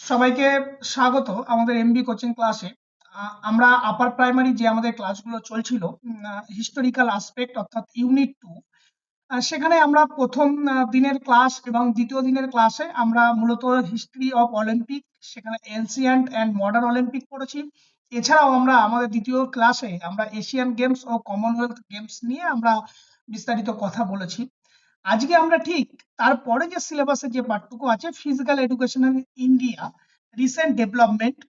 সবাইকে স্বাগত আমাদের এমবি কোচিং ক্লাসে। আমরা আপার প্রাইমারি যে আমাদের ক্লাসগুলো চলছিল, হিস্টোরিক্যাল আসপেক্ট অর্থাৎ ইউনিট 2, সেখানে আমরা প্রথম দিনের ক্লাস এবং দ্বিতীয় দিনের ক্লাসে আমরা মূলত হিস্ট্রি অফ অলিম্পিক, সেখানে এনসিয়েন্ট অ্যান্ড মডার্ন অলিম্পিক পড়েছি। এছাড়াও আমরা আমাদের দ্বিতীয় ক্লাসে আমরা এশিয়ান গেমস ও কমনওয়েলথ গেমস নিয়ে আমরা বিস্তারিত কথা বলেছি। আজকে আমরা ঠিক তারপরে যে সিলেবাসের যে পাঠটুকু আছে, physical education in India recent development,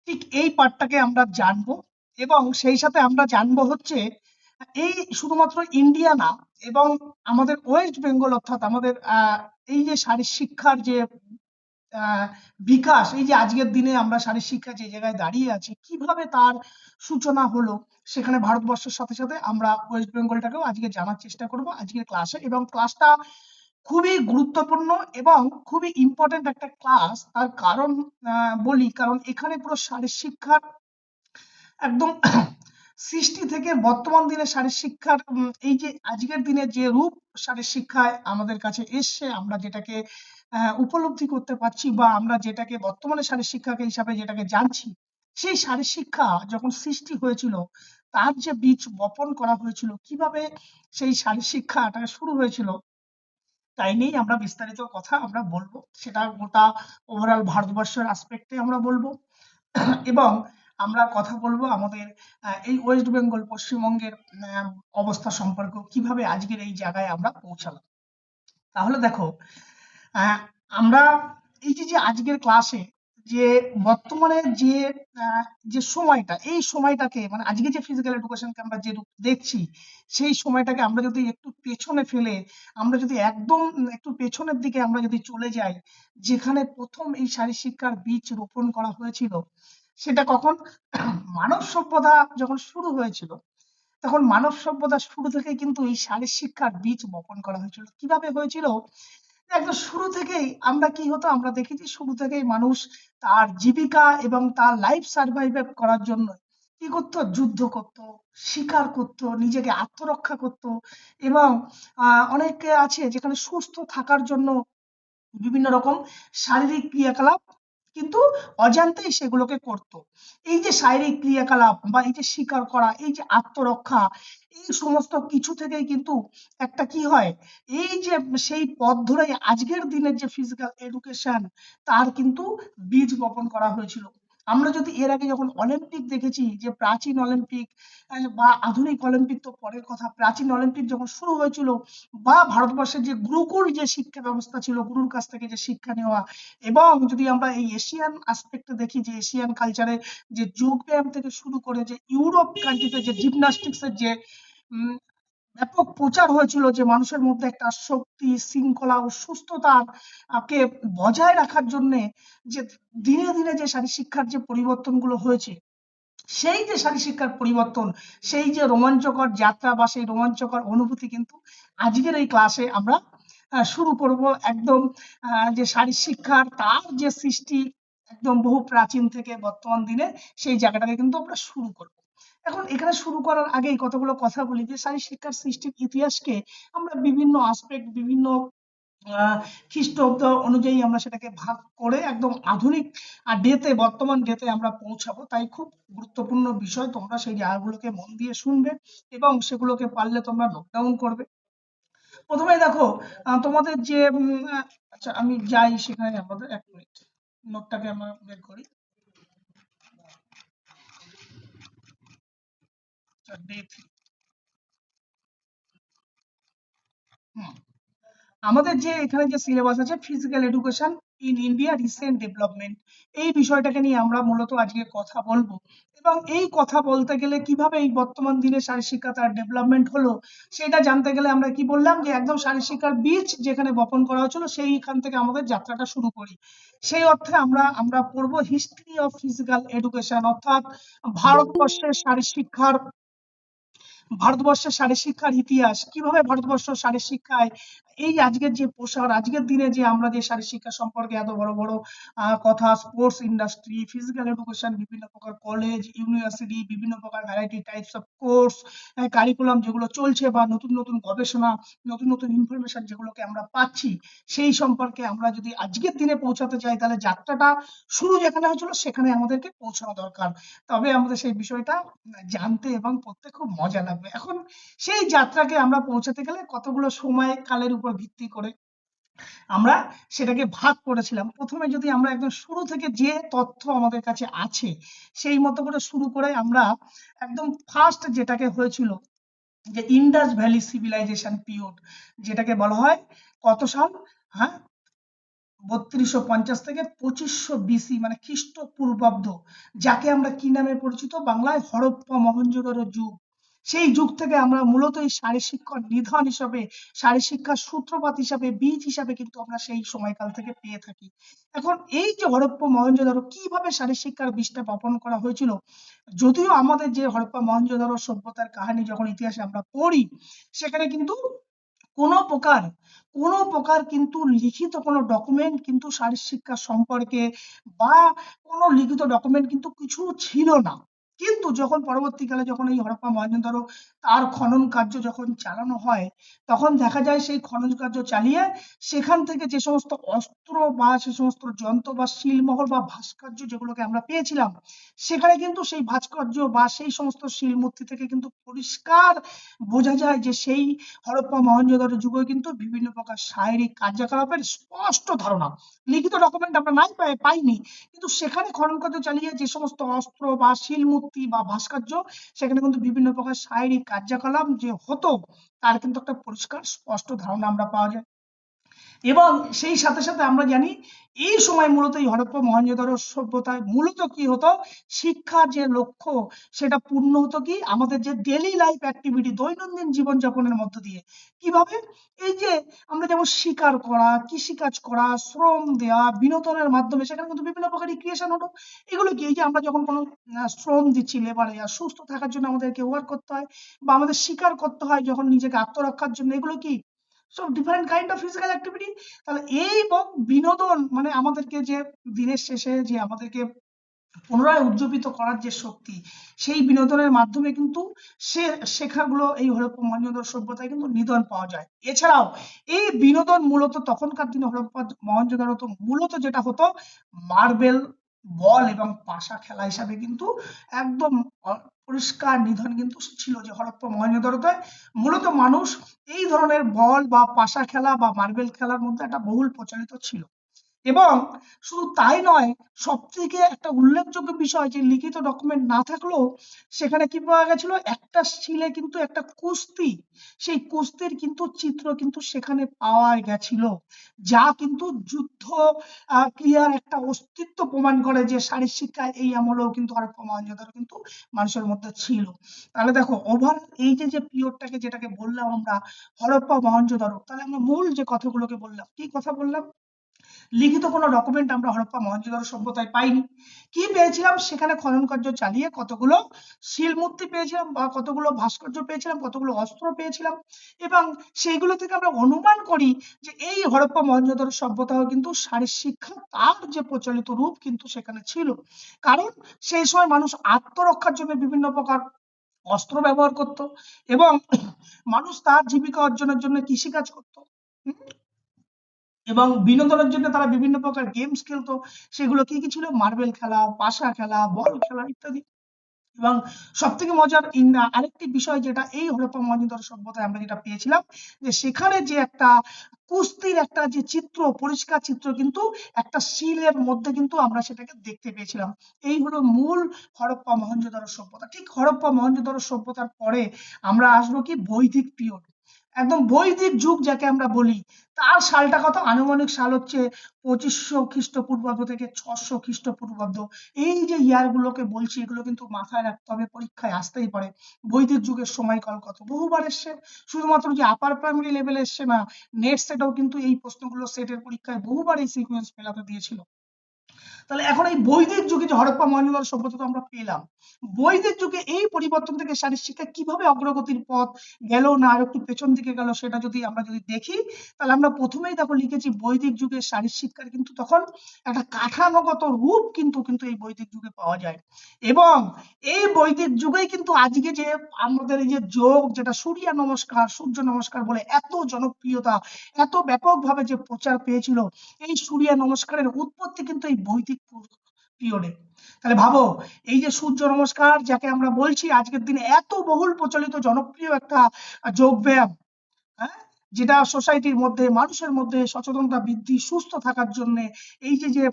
ঠিক এই পার্টটাকে আমরা জানবো। এবং সেই সাথে আমরা জানবো হচ্ছে এই শুধুমাত্র ইন্ডিয়া না, এবং আমাদের ওয়েস্ট বেঙ্গল অর্থাৎ আমাদের এই যে শারীর শিক্ষার যে বিকাশ, এই যে আজকের দিনে আমরা শারীর শিক্ষা যে জায়গায় দাঁড়িয়ে আছি, কিভাবে তার সূচনা হলো, সেখানে ভারতবর্ষের সাথে সাথে আমরা ওয়েস্ট বেঙ্গলটাকেও আজকে জানার চেষ্টা করব আজকের ক্লাসে। এবং ক্লাসটা খুবই গুরুত্বপূর্ণ এবং খুবই ইম্পর্টেন্ট একটা ক্লাস। তার কারণ বলি, কারণ এখানে পুরো শারীর শিক্ষার একদম সৃষ্টি থেকে বর্তমান দিনে শারীর শিক্ষার এই যে আজকের দিনে যে রূপ শারীর শিক্ষায় আমাদের কাছে এসছে, আমরা যেটাকে উপলব্ধি করতে পারছি বা আমরা যেটাকে বর্তমানে শারীর শিক্ষাকে হিসাবে যেটাকে জানছি, সেই শারীর শিক্ষা যখন সৃষ্টি হয়েছিল, তার যে বীজ বপন করা হয়েছিল, কিভাবে সেই শারীর শিক্ষাটা শুরু হয়েছিল, তাই নিয়েই আমরা বিস্তারিত কথা আমরা বলবো। সেটা গোটা ওভারঅল ভারতবর্ষের আসপেক্টে আমরা বলবো। এবং আমরা কথা বলবো আমাদের এই ওয়েস্ট বেঙ্গল পশ্চিমবঙ্গের অবস্থা সম্পর্কে, কিভাবে আজকের এই জায়গায় আমরা পৌঁছালাম। তাহলে দেখো, আমরা এই যে আজকের ক্লাসে যে বর্তমানে যে যে সময়টা, এই সময়টাকে মানে আজকে যে ফিজিক্যাল এডুকেশনকে আমরা যে দেখছি, সেই সময়টাকে আমরা যদি একটু পেছনে ফেলে, আমরা যদি একদম একটু পেছনের দিকে আমরা যদি চলে যাই, যেখানে প্রথম এই শারীর শিক্ষার বীজ রোপণ করা হয়েছিল, সেটা কখন? মানব সভ্যতা যখন শুরু হয়েছিল, তখন মানব সভ্যতা শুরু থেকে কিন্তু এই শারীর শিক্ষার বীজ বপন করা হয়েছিল। কিভাবে হয়েছিল? একদম শুরু থেকেই আমরা কি হতো, আমরা দেখেছি শুরু থেকেই মানুষ তার জীবিকা এবং তার লাইফ সার্ভাইভ করার জন্য কি করতো? যুদ্ধ করত, শিকার করত, নিজেকে আত্মরক্ষা করত। এবং অনেকে আছে যেখানে সুস্থ থাকার জন্য বিভিন্ন রকম শারীরিক ক্রিয়াকলাপ কিন্তু অজান্তেই সেগুলোকে করত। এই যে শারীরিক ক্রিয়াকলাপ বা এই যে শিকার করা, এই যে আত্মরক্ষা, এই সমস্ত কিছু থেকেই কিন্তু একটা কি হয়, এই যে সেই পথ ধরে আজকের দিনের যে ফিজিক্যাল এডুকেশন, তার কিন্তু বীজ বপন করা হয়েছিল। আমরা যদি এর আগে যখন অলিম্পিক দেখেছি, যে প্রাচীন অলিম্পিক বা আধুনিক অলিম্পিক তো পরের কথা, প্রাচীন অলিম্পিক যখন শুরু হয়েছিল, বা ভারতবর্ষের যে গুরুকুল যে শিক্ষা ব্যবস্থা ছিল, গুরুর কাছ থেকে যে শিক্ষা নেওয়া, এবং যদি আমরা এই এশিয়ান আসপেক্টে দেখি, যে এশিয়ান কালচারে যে যোগ ব্যায়াম থেকে শুরু করে যে ইউরোপ কান্ট্রিতে যে জিমনাস্টিক্সের যে ব্যাপক প্রচার হয়েছিল, যে মানুষের মধ্যে একটা শক্তি, শৃঙ্খলা ও সুস্থতার কে বজায় রাখার জন্য, যে দিনে দিনে যে শারীর শিক্ষার যে পরিবর্তনগুলো হয়েছে, সেই যে শারীর শিক্ষার পরিবর্তন, সেই যে রোমাঞ্চকর যাত্রা বা সেই রোমাঞ্চকর অনুভূতি কিন্তু আজকের এই ক্লাসে আমরা শুরু করব। একদম যে শারীর শিক্ষার তার যে সৃষ্টি একদম বহু প্রাচীন থেকে বর্তমান দিনে, সেই জায়গাটাকে কিন্তু আমরা শুরু করব। এখন এখানে শুরু করার আগেই কতগুলো কথা বলি, যে শারীর শিক্ষার সৃষ্টির ইতিহাসকে আমরা বিভিন্ন আসপেক্ট, বিভিন্ন খ্রিস্টাব্দ অনুযায়ী আমরা সেটাকে ভাগ করে একদম আধুনিক ডেতে, বর্তমান ডেতে আমরা পৌঁছাবো। তাই খুব গুরুত্বপূর্ণ বিষয়, তোমরা সেই জায়গাগুলোকে মন দিয়ে শুনবে এবং সেগুলোকে পারলে তোমরা নোট ডাউন করবে। প্রথমে দেখো, তোমাদের যে আচ্ছা আমি যাই সেখানে, আমাদের 1 মিনিট নোটটাকে আমরা বের করি। ডে 3। আমাদের যে এখানে যে সিলেবাস আছে, physical education in India recent development, এই বিষয়টাকে নিয়ে আমরা মূলত আজকে কথা বলবো। এবং এই কথা বলতে গেলে কিভাবে এই বর্তমান দিনে শারীর শিক্ষা তার ডেভেলপমেন্ট হলো, সেটা জানতে গেলে আমরা কি বললাম, যে একদম শারীর শিক্ষার বীজ যেখানে বপন করা হয়েছিল, সেইখান থেকে আমাদের যাত্রাটা শুরু করি। সেই অর্থে আমরা পড়বো হিস্ট্রি অফ ফিজিক্যাল এডুকেশন, অর্থাৎ ভারতবর্ষের শারীর শিক্ষার ভারতবর্ষের শারীর শিক্ষার ইতিহাস, কিভাবে ভারতবর্ষ শারীর শিক্ষায় এই আজকের যে পোশাক, আজকের দিনে যে আমরা যে শারীরিক শিক্ষা সম্পর্কে এত বড় বড় কথা, স্পোর্টস ইন্ডাস্ট্রি, ফিজিক্যাল এডুকেশন, বিভিন্ন প্রকার কলেজ, ইউনিভার্সিটি, বিভিন্ন প্রকার variety types of course, curriculum যেগুলো চলছে, বা নতুন নতুন গবেষণা, নতুন নতুন ইনফরমেশন যেগুলোকে আমরা পাচ্ছি, সেই সম্পর্কে আমরা যদি আজকের দিনে পৌঁছাতে চাই, তাহলে যাত্রাটা শুরু যেখানে হয়েছিল সেখানে আমাদেরকে পৌঁছানো দরকার। তবে আমাদের সেই বিষয়টা জানতে এবং পড়তে খুব মজা লাগবে। এখন সেই যাত্রাকে আমরা পৌঁছাতে গেলে কতগুলো সময় কালের উপর ভিত্তি করে আমরা সেটাকে ভাগ করেছিলাম। প্রথমে যদি আমরা একদম শুরু থেকে যে তথ্য আমাদের কাছে আছে সেই মতো করে শুরু করে আমরা একদম ফার্স্ট যেটাকে হয়েছিল, যে ইন্ডাস ভ্যালি সিভিলাইজেশন পিরিয়ড, যেটাকে বলা হয় কত সাল, হ্যাঁ, 3250 থেকে 2500 বিসি, মানে খ্রিস্টপূর্বাব্দ, যাকে আমরা কি নামে পরিচিত বাংলায় হরপ্পা মহেঞ্জোদারো যুগ। সেই যুগ থেকে আমরা মূলত এই শারীর শিক্ষার নিধন হিসাবে, শারীর শিক্ষার সূত্রপাত হিসাবে, বীজ হিসাবে কিন্তু আমরা সেই সময়কাল থেকে পেয়ে থাকি। এখন এই যে হরপ্পা মহেঞ্জোদারো কিভাবে শারীর শিক্ষার বীজটা বপন করা হয়েছিল, যদিও আমাদের যে হরপ্পা মহেঞ্জোদারো সভ্যতার কাহিনী যখন ইতিহাসে আমরা পড়ি, সেখানে কিন্তু কোনো প্রকার কিন্তু লিখিত কোনো ডকুমেন্ট কিন্তু শারীর শিক্ষা সম্পর্কে, বা কোনো লিখিত ডকুমেন্ট কিন্তু কিছু ছিল না। কিন্তু যখন পরবর্তীকালে যখন এই হরপ্পা মহেঞ্জোদারো তার খনন কার্য যখন চালানো হয়, তখন দেখা যায় সেই খনন কার্য চালিয়ে সেখান থেকে যে সমস্ত অস্ত্র বা সে সমস্ত যন্ত্র বা শিলমোহর বা ভাস্কর্য যেগুলোকে আমরা পেয়েছিলাম, সেখানে কিন্তু সেই ভাস্কর্য বা সেই সমস্ত শিল মূর্তি থেকে কিন্তু পরিষ্কার বোঝা যায় যে সেই হরপ্পা মহেঞ্জোদারো যুগে কিন্তু বিভিন্ন প্রকার শারীরিক কার্যকলাপের স্পষ্ট ধারণা। লিখিত ডকুমেন্ট আমরা পাইনি, কিন্তু সেখানে খনন কার্য চালিয়ে যে সমস্ত অস্ত্র বা শিল মূর্তি বা ভাস্কর্য, সেখানে কিন্তু বিভিন্ন প্রকার শারীরিক কার্যকলাপ যে হতো তার কিন্তু একটা পরিষ্কার স্পষ্ট ধারণা আমরা পাওয়া যায়। এবং সেই সাথে সাথে আমরা জানি এই সময় মূলত এই হরপ্পা মহেঞ্জোদারো সভ্যতায় মূলত কি হতো, শিক্ষার যে লক্ষ্য সেটা পূর্ণ হতো কি আমাদের যে ডেইলি লাইফ অ্যাক্টিভিটি, দৈনন্দিন জীবনযাপনের মধ্য দিয়ে। কিভাবে? এই যে আমরা যেমন শিকার করা, কৃষিকাজ করা, শ্রম দেওয়া, বিনোদনের মাধ্যমে সেখানে কিন্তু বিভিন্ন প্রকার রিক্রিয়েশন হতো। এগুলো কি, এই যে আমরা যখন কোনো শ্রম দিচ্ছি লেবারে, আর সুস্থ থাকার জন্য আমাদেরকে ওয়ার্ক করতে হয়, বা আমাদের শিকার করতে হয় যখন নিজেকে আত্মরক্ষার জন্য, এগুলো কি সব different kind of physical activity. তাহলে এই বিনোদন, মানে আমাদেরকে যে দিনের শেষে যে আমাদেরকে পুনরায় উজ্জীবিত করার যে শক্তি, সেই বিনোদনের মাধ্যমে কিন্তু শেখাগুলো এই হরপ্পা মহেঞ্জোদারো সভ্যতায় কিন্তু নিধন পাওয়া যায়। এছাড়াও এই বিনোদন মূলত তখনকার দিনে হরপ্পা মহেঞ্জোদারো তো মূলত যেটা হতো, মার্বেল বল এবং পাশা খেলা হিসাবে কিন্তু একদম পরিষ্কার নিধন কিন্তু ছিল, যে হরপ্পা মহেঞ্জোদারোতে মূলত মানুষ এই ধরনের বল বা পাশা খেলা বা মার্বেল খেলার মধ্যে একটা বহুল প্রচলিত ছিল। এবং শুধু তাই নয়, সবথেকে একটা উল্লেখযোগ্য বিষয়, যে লিখিত ডকুমেন্ট না থাকলেও সেখানে কি পাওয়া গেছিল, একটা শিলে কিন্তু একটা কুস্তি, সেই কুস্তির কিন্তু চিত্র কিন্তু সেখানে পাওয়া গেছিল, যা কিন্তু যুদ্ধ ক্রিয়ার একটা অস্তিত্ব প্রমাণ করে, যে শারীর শিক্ষা এই আমলেও কিন্তু হরপ্পা মহেঞ্জোদারো কিন্তু মানুষের মধ্যে ছিল। তাহলে দেখো ওভার এই যে পিরিয়ডটাকে যেটাকে বললাম আমরা হরপ্পা মহেঞ্জোদারো, তাহলে আমরা মূল যে কথাগুলোকে বললাম, কি কথা বললাম, লিখিত কোনো ডকুমেন্ট আমরা হরপ্পা মহেঞ্জোদারো সভ্যতায় পাইনি। কি পেয়েছিলাম, সেখানে খনন কার্য চালিয়ে কতগুলো শিল মূর্তি পেয়েছিলাম, বা কতগুলো ভাস্কর্য পেয়েছিলাম, কতগুলো অস্ত্র পেয়েছিলাম, এবং সেইগুলো থেকে আমরা অনুমান করি যে এই হরপ্পা মহেঞ্জোদারো সভ্যতাও কিন্তু শারীর শিক্ষা তার যে প্রচলিত রূপ কিন্তু সেখানে ছিল। কারণ সেই সময় মানুষ আত্মরক্ষার জন্য বিভিন্ন প্রকার অস্ত্র ব্যবহার করত, এবং মানুষ তার জীবিকা অর্জনের জন্য কৃষিকাজ করত, এবং বিনোদনের জন্য তারা বিভিন্ন প্রকার গেমস খেলতো। সেগুলো কি কি ছিল, মার্বেল খেলা, পাশা খেলা, বল খেলা ইত্যাদি। এবং সব থেকে মজার আরেকটি বিষয়, যেটা এই হরপ্পা মহেঞ্জোদারো সভ্যতায় আমরা যেটা পেয়েছিলাম, যে সেখানে যে একটা কুস্তির একটা যে চিত্র, পরিষ্কার চিত্র কিন্তু একটা শিলের মধ্যে কিন্তু আমরা সেটাকে দেখতে পেয়েছিলাম। এই হলো মূল হরপ্পা মহেঞ্জোদারো সভ্যতা। ঠিক হরপ্পা মহেঞ্জোদারো সভ্যতার পরে আমরা আসবো কি বৈদিক পিরিয়ড, একদম বৈদিক যুগ যাকে আমরা বলি। তার সালটা কত, আনুমানিক সাল হচ্ছে 2500 খ্রিস্টপূর্বাব্দ থেকে 600 খ্রিস্টপূর্বাব্দ। এই যে ইয়ার গুলোকে বলছি, এগুলো কিন্তু মাথায় রাখতে হবে, পরীক্ষায় আসতেই পারে। বৈদিক যুগের সময়কাল কত, বহুবার এসছে। শুধুমাত্র যে আপার প্রাইমারি লেভেলে এসছে না, নেট সেটেও কিন্তু এই প্রশ্নগুলো সেটের পরীক্ষায় বহুবার এই সিকোয়েন্স মেলাতে দিয়েছিল। তাহলে এখন এই বৈদিক যুগে যে হরপ্পা মহেঞ্জোদারো সভ্যতা তো আমরা পেলাম, বৈদিক যুগে এই পরিবর্তন থেকে শারীর শিক্ষা কিভাবে অগ্রগতির পথ গেল না আর একটু পেছন দিকে গেল সেটা আমরা যদি দেখি, তাহলে আমরা প্রথমেই দেখো লিখেছি বৈদিক যুগে শারীর শিক্ষার কিন্তু তখন একটা কাঠামোগত রূপ কিন্তু এই বৈদিক যুগে পাওয়া যায়। এবং এই বৈদিক যুগেই কিন্তু আজকে যে আমাদের এই যে যোগ, যেটা সূর্য নমস্কার বলে এত জনপ্রিয়তা, এত ব্যাপকভাবে যে প্রচার পেয়েছিল, এই সূর্য নমস্কারের উৎপত্তি কিন্তু এই বৈদিক পিরিয়ডে। তাহলে ভাবো, এই যে সূর্য নমস্কার যাকে আমরা বলছি আজকের দিনে এত বহুল প্রচলিত জনপ্রিয় একটা যোগ ব্যায়াম, হ্যাঁ, যেটা সোসাইটির মধ্যে মানুষের মধ্যে সচেতনতা বৃদ্ধি, সুস্থ থাকার জন্য এই যে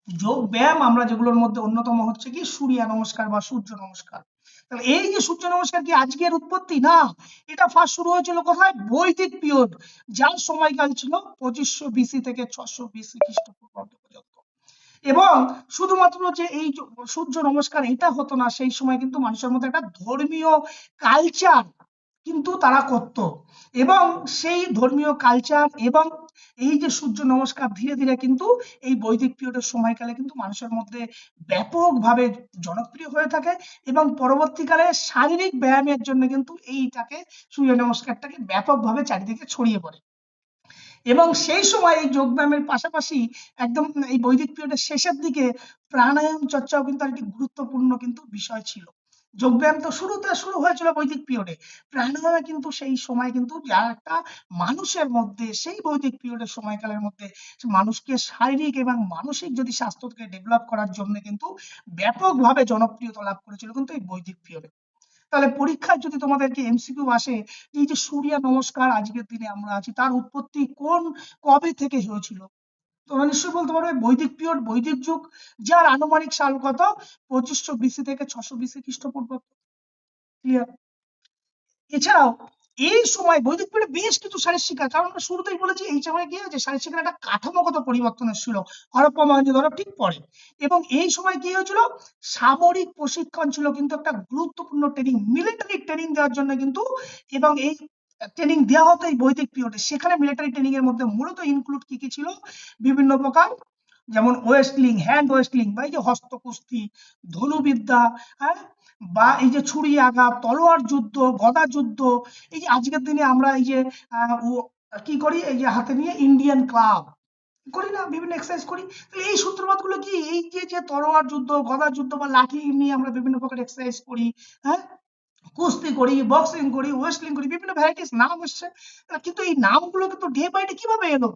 যোগ ব্যায়াম আমরা যেগুলোর মধ্যে অন্যতম হচ্ছে কি সূর্য নমস্কার বা সূর্য নমস্কার। তাহলে এই যে সূর্য নমস্কার কি আজকের উৎপত্তি? না, এটা ফার্স্ট শুরু হয়েছিল কোথায়? বৈদিক পিরিয়ড, যার সময়কাল ছিল 2500 বিসি থেকে 600 বিসি খ্রিস্টপূর্বাব্দ পর্যন্ত। এবং শুধুমাত্র যে এই সূর্য নমস্কার এটা হতো না, সেই সময় কিন্তু মানুষের মধ্যে একটা ধর্মীয় কালচার কিন্তু তারা করত, এবং সেই ধর্মীয় কালচার এবং এই যে সূর্য নমস্কার ধীরে ধীরে কিন্তু এই বৈদিক পিরিয়ডের সময়কালে কিন্তু মানুষের মধ্যে ব্যাপকভাবে জনপ্রিয় হয়ে থাকে, এবং পরবর্তীকালে শারীরিক ব্যায়ামের জন্য কিন্তু এইটাকে সূর্য নমস্কারটাকে ব্যাপকভাবে চারিদিকে ছড়িয়ে পড়ে। এবং সেই সময় এই যোগব্যায়ামের পাশাপাশি একদম এই বৈদিক পিরিয়ডের শেষের দিকে প্রাণায়াম চর্চাও কিন্তু একটি গুরুত্বপূর্ণ কিন্তু বিষয় ছিল। যোগব্যায়াম তো শুরু হয়েছিল বৈদিক পিরিয়ডে, প্রাণায়ামে কিন্তু সেই সময় কিন্তু যার একটা মানুষের মধ্যে সেই বৈদিক পিরিয়ডের সময়কালের মধ্যে মানুষকে শারীরিক এবং মানসিক যদি স্বাস্থ্যকে ডেভেলপ করার জন্য কিন্তু ব্যাপকভাবে জনপ্রিয়তা লাভ করেছিল কিন্তু এই বৈদিক পিরিয়ডে। তাহলে পরীক্ষায় যদি তোমাদেরকে এমসিকিউ আসে, এই যে সূর্য নমস্কার আজকের দিনে আমরা আছি, তার উৎপত্তি কবে থেকে হয়েছিল, তোমরা নিশ্চয়ই বলতে পারবে বৈদিক পিরিয়ড, বৈদিক যুগ, যার আনুমানিক সাল কত? 2500 বিসি থেকে 600 বিসি খ্রিস্টপূর্বাব্দ। ক্লিয়ার? এছাড়াও এই সময় বৈদিক পিরিয়ডে বেশ কিছু শারীর শিক্ষা, কারণ আমরা শুরুতেই বলেছি এই সময় কি হয়েছে, শারীর শিক্ষার একটা কাঠামোগত পরিবর্তন এসেছিল হরপ্পা মহেঞ্জোদারো ঠিক পরে। এবং এই সময় কি হয়েছিল, সামরিক প্রশিক্ষণ ছিল কিন্তু একটা গুরুত্বপূর্ণ ট্রেনিং, মিলিটারি ট্রেনিং দেওয়ার জন্য কিন্তু, এবং এই ট্রেনিং দেওয়া হতো এই বৈদিক পিরিয়ডে। সেখানে মিলিটারি ট্রেনিং এর মধ্যে মূলত ইনক্লুড কি ছিল, বিভিন্ন প্রকার, যেমন ওয়েস্টলিং, হ্যান্ড ওয়েস্টলিং, বা এই যে হস্ত কুস্তি, ধনুবিদ্যা, হ্যাঁ, বা এই যে ছুরি আঘাত, তলোয়ার যুদ্ধ, গদা যুদ্ধ, এই যে আজকের দিনে আমরা এই যে কি করি, এই যে হাতে নিয়ে ইন্ডিয়ান ক্লাব করি না, বিভিন্ন এক্সারসাইজ করি। তাহলে এই সূত্রপাত গুলো কি, এই যে তলোয়ার যুদ্ধ, গদা যুদ্ধ বা লাঠি নিয়ে আমরা বিভিন্ন প্রকার এক্সারসাইজ করি, হ্যাঁ, কুস্তি করি, বক্সিং করি, ওয়েস্টলিং করি, বিভিন্ন ভ্যারাইটিস নাম এসছে। কিন্তু এই নামগুলো কিন্তু ডে বাই ডে কিভাবে এলো,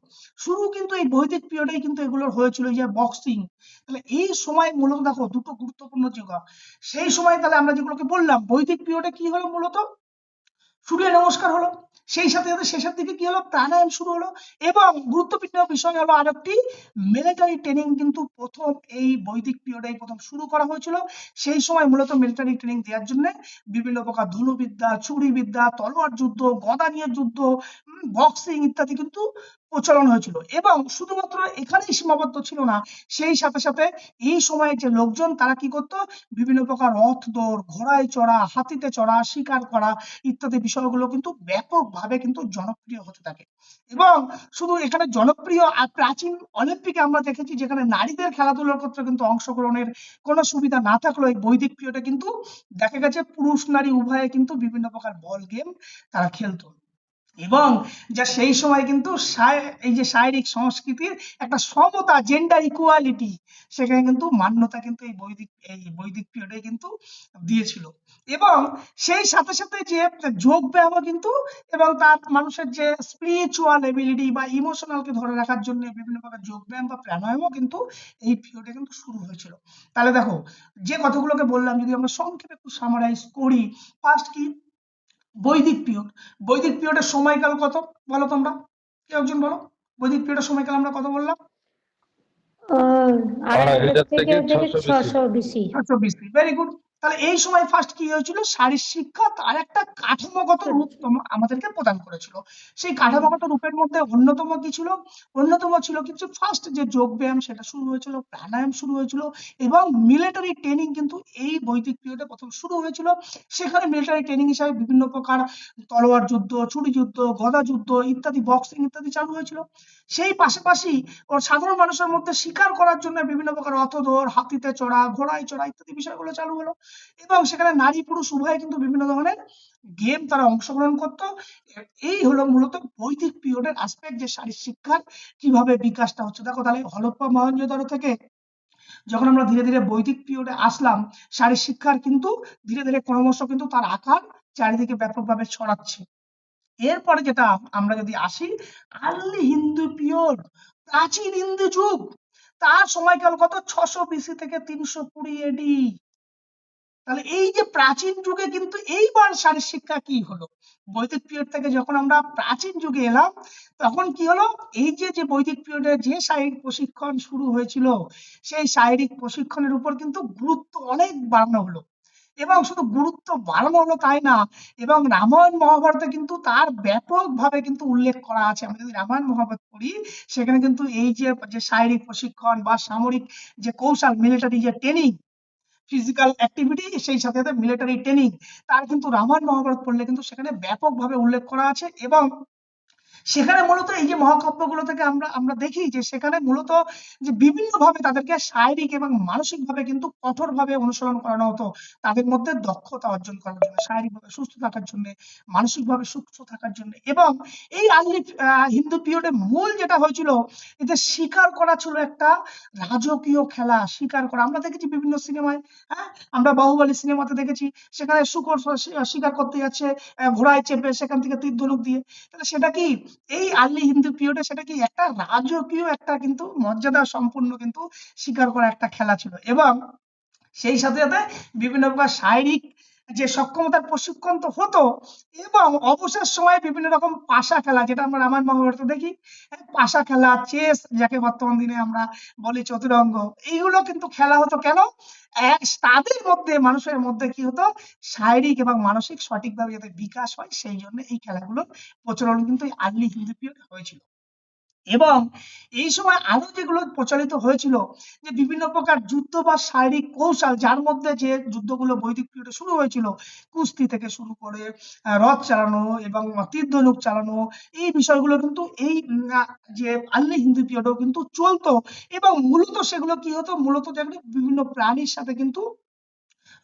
শুরু কিন্তু এই বৈদিক পিরিয়ডে কিন্তু এগুলোর হয়েছিল, এই যে বক্সিং। তাহলে এই সময় মূলত দেখো দুটো গুরুত্বপূর্ণ যুগ, সেই সময় তাহলে আমরা যেগুলোকে বললাম বৈদিক পিরিয়ডে কি হলো, মূলত সূর্য নমস্কার হলো, সেই সাথে সাথে শেষের দিকে কি হলো, প্রাণায়াম শুরু হলো, এবং গুরুত্বপূর্ণ বিষয় হলো আরেকটি, মিলিটারি ট্রেনিং কিন্তু প্রথম এই বৈদিক পিরিয়ডে প্রথম শুরু করা হয়েছিল। সেই সময় মূলত মিলিটারি ট্রেনিং দেওয়ার জন্য বিভিন্ন প্রকার ধনুবিদ্যা, ছুরিবিদ্যা, তলোয়ার যুদ্ধ, গদা নিয়ে যুদ্ধ, বক্সিং ইত্যাদি কিন্তু প্রচলন হয়েছিল। এবং শুধুমাত্র এখানেই সীমাবদ্ধ ছিল না, সেই সাথে সাথে এই সময়ের যে লোকজন তারা কি করতো, বিভিন্ন প্রকার রথ দৌড়, ঘোড়ায় চড়া, হাতিতে চড়া, শিকার করা ইত্যাদি বিষয়গুলো কিন্তু ব্যাপকভাবে কিন্তু জনপ্রিয় হতে থাকে। এবং শুধু এখানে জনপ্রিয়, আর প্রাচীন অলিম্পিকে আমরা দেখেছি যেখানে নারীদের খেলাধুলার ক্ষেত্রে কিন্তু অংশগ্রহণের কোনো সুবিধা না থাকলেও এই বৈদিক পিরিয়ডে কিন্তু দেখা গেছে পুরুষ নারী উভয়ে কিন্তু বিভিন্ন প্রকার বল গেম তারা খেলতো। এবং যা সেই সময় কিন্তু এই যে শারীরিক সংস্কৃতির একটা সমতা, জেন্ডার ইকুয়ালিটি, সেখানে কিন্তু মান্যতা কিন্তু এই বৈদিক পিরিয়ডে কিন্তু দিয়েছিল। এবং সেই সাথে সাথে যে যোগ ব্যায়াম কিন্তু, এবং তার মানুষের যে স্পিরিচুয়াল এবিলিটি বা ইমোশনালকে ধরে রাখার জন্য বিভিন্ন প্রকার যোগ ব্যায়াম বা প্রাণায়ামও কিন্তু এই পিরিয়ডে কিন্তু শুরু হয়েছিল। তাহলে দেখো, যে কথাগুলোকে বললাম যদি আমরা সংক্ষেপে একটু সামারাইজ করি, ফার্স্ট কি, বৈদিক পিরিয়ড, বৈদিক পিরিয়ডের সময়কাল কত বলো তোমরা, কেউ একজন বলো, বৈদিক পিরিয়ডের সময়কাল আমরা কত বললাম? 2500 থেকে 600 BC। 600 BC, very good. তাহলে এই সময় ফার্স্ট কি হয়েছিল, শারীর শিক্ষা তার একটা কাঠামোগত রূপ আমাদেরকে প্রদান করেছিল। সেই কাঠামোগত রূপের মধ্যে অন্যতম কি ছিল, অন্যতম ছিল কিছু ফার্স্ট যে যোগ ব্যায়াম সেটা শুরু হয়েছিল, প্রাণায়াম শুরু হয়েছিল, এবং মিলিটারি ট্রেনিং কিন্তু এই বৈদিক পিরিয়ডে প্রথম শুরু হয়েছিল। সেখানে মিলিটারি ট্রেনিং হিসাবে বিভিন্ন প্রকার তলোয়ার যুদ্ধ, ছুরি যুদ্ধ, গদা যুদ্ধ ইত্যাদি, বক্সিং ইত্যাদি চালু হয়েছিল। সেই পাশাপাশি ওর সাধারণ মানুষের মধ্যে শিকার করার জন্য বিভিন্ন প্রকার রথদৌড়, হাতিতে চড়া, ঘোড়ায় চড়া ইত্যাদি বিষয়গুলো চালু হলো, এবং সেখানে নারী পুরুষ উভয়ে কিন্তু বিভিন্ন ধরনের গেম তারা অংশগ্রহণ করত। এই হলো মূলত বৈদিক পিরিয়ডের অ্যাসপেক্ট, যে শারীর শিক্ষার কিভাবে বিকাশটা হচ্ছে। দেখো তাহলে হরপ্পা মহেঞ্জোদারো থেকে যখন আমরা ধীরে ধীরে বৈদিক পিরিয়ডে আসলাম, শারীর শিক্ষার কিন্তু ধীরে ধীরে ক্রমশ কিন্তু তার আকার চারিদিকে ব্যাপকভাবে ছড়াচ্ছে। এরপরে যেটা আমরা যদি আসি, আর্লি হিন্দু পিরিয়ড, প্রাচীন হিন্দু যুগ, তার সময়কাল কত, 600 বিসি থেকে 320 এডি। তাহলে এই যে প্রাচীন যুগে কিন্তু এইবার শারীর শিক্ষা কি হলো, বৈদিক পিরিয়ড থেকে যখন আমরা প্রাচীন যুগে এলাম, তখন কি হলো, এই যে বৈদিক পিরিয়ডে যে শারীরিক প্রশিক্ষণ শুরু হয়েছিল, সেই শারীরিক প্রশিক্ষণের উপর কিন্তু গুরুত্ব অনেক বাড়ানো হলো। এবং শুধু গুরুত্ব বাড়ানো হলো তাই না, এবং রামায়ণ মহাভারতে কিন্তু তার ব্যাপকভাবে কিন্তু উল্লেখ করা আছে। আমরা যদি রামায়ণ মহাভারত পড়ি, সেখানে কিন্তু এই যে শারীরিক প্রশিক্ষণ বা সামরিক যে কৌশল, মিলিটারি যে ট্রেনিং, ফিজিক্যাল অ্যাক্টিভিটি, সেই সাথে সাথে মিলিটারি ট্রেনিং, তার কিন্তু রামায়ণ মহাভারত পড়লে কিন্তু সেখানে ব্যাপকভাবে উল্লেখ করা আছে। এবং সেখানে মূলত এই যে মহাকাব্যগুলো থেকে আমরা আমরা দেখি যে সেখানে মূলত যে বিভিন্নভাবে তাদেরকে শারীরিক এবং মানসিকভাবে কিন্তু কঠোরভাবে অনুসরণ করানো হতো, তাদের মধ্যে দক্ষতা অর্জন করার জন্য, শারীরিকভাবে সুস্থ থাকার জন্য, মানসিকভাবে সুস্থ থাকার জন্য। এবং এই আর্লি হিন্দু পিরিয়ডে মূল যেটা হয়েছিল, এতে শিকার করা ছিল একটা রাজকীয় খেলা। শিকার করা আমরা দেখেছি বিভিন্ন সিনেমায়, হ্যাঁ, আমরা বাহুবলী সিনেমাতে দেখেছি, সেখানে শুকর শিকার করতে যাচ্ছে ঘোড়ায় চেপে, সেখান থেকে তীর ধনুক দিয়ে। তাহলে সেটা কি, এই আর্লি হিন্দু পিরিয়ডে সেটা কি একটা রাজকীয় একটা কিন্তু মর্যাদা সম্পূর্ণ কিন্তু স্বীকার করা একটা খেলা ছিল। এবং সেই সাথে সাথে বিভিন্ন প্রকার শারীরিক যে সক্ষমতার প্রশিক্ষণ তো হতো, এবং অবসর সময়ে বিভিন্ন রকম পাশা খেলা, যেটা আমরা রামায়ণ মহাভারতে দেখি, পাশা খেলা, চেস, যাকে বর্তমান দিনে আমরা বলি চতুরঙ্গ, এইগুলো কিন্তু খেলা হতো। কেন, তাদের মধ্যে, মানুষের মধ্যে কি হতো, শারীরিক এবং মানসিক সঠিকভাবে যাতে বিকাশ হয়, সেই জন্য এই খেলাগুলোর প্রচলন কিন্তু আর্লি হিন্দু পিরিয়ড হয়েছিল। এবং এই সময় আরো যেগুলো প্রচলিত হয়েছিল, যে বিভিন্ন প্রকার যুদ্ধ বা শারীরিক কৌশল, যার মধ্যে যে যুদ্ধগুলো বৈদিক পিরিয়ডে শুরু হয়েছিল, কুস্তি থেকে শুরু করে রথ চালানো এবং তীর ধনুক চালানো, এই বিষয়গুলো কিন্তু এই যে আর্লি হিন্দু পিরিয়ডেও কিন্তু চলতো। এবং মূলত সেগুলো কি হতো, মূলত যেগুলো বিভিন্ন প্রাণীর সাথে কিন্তু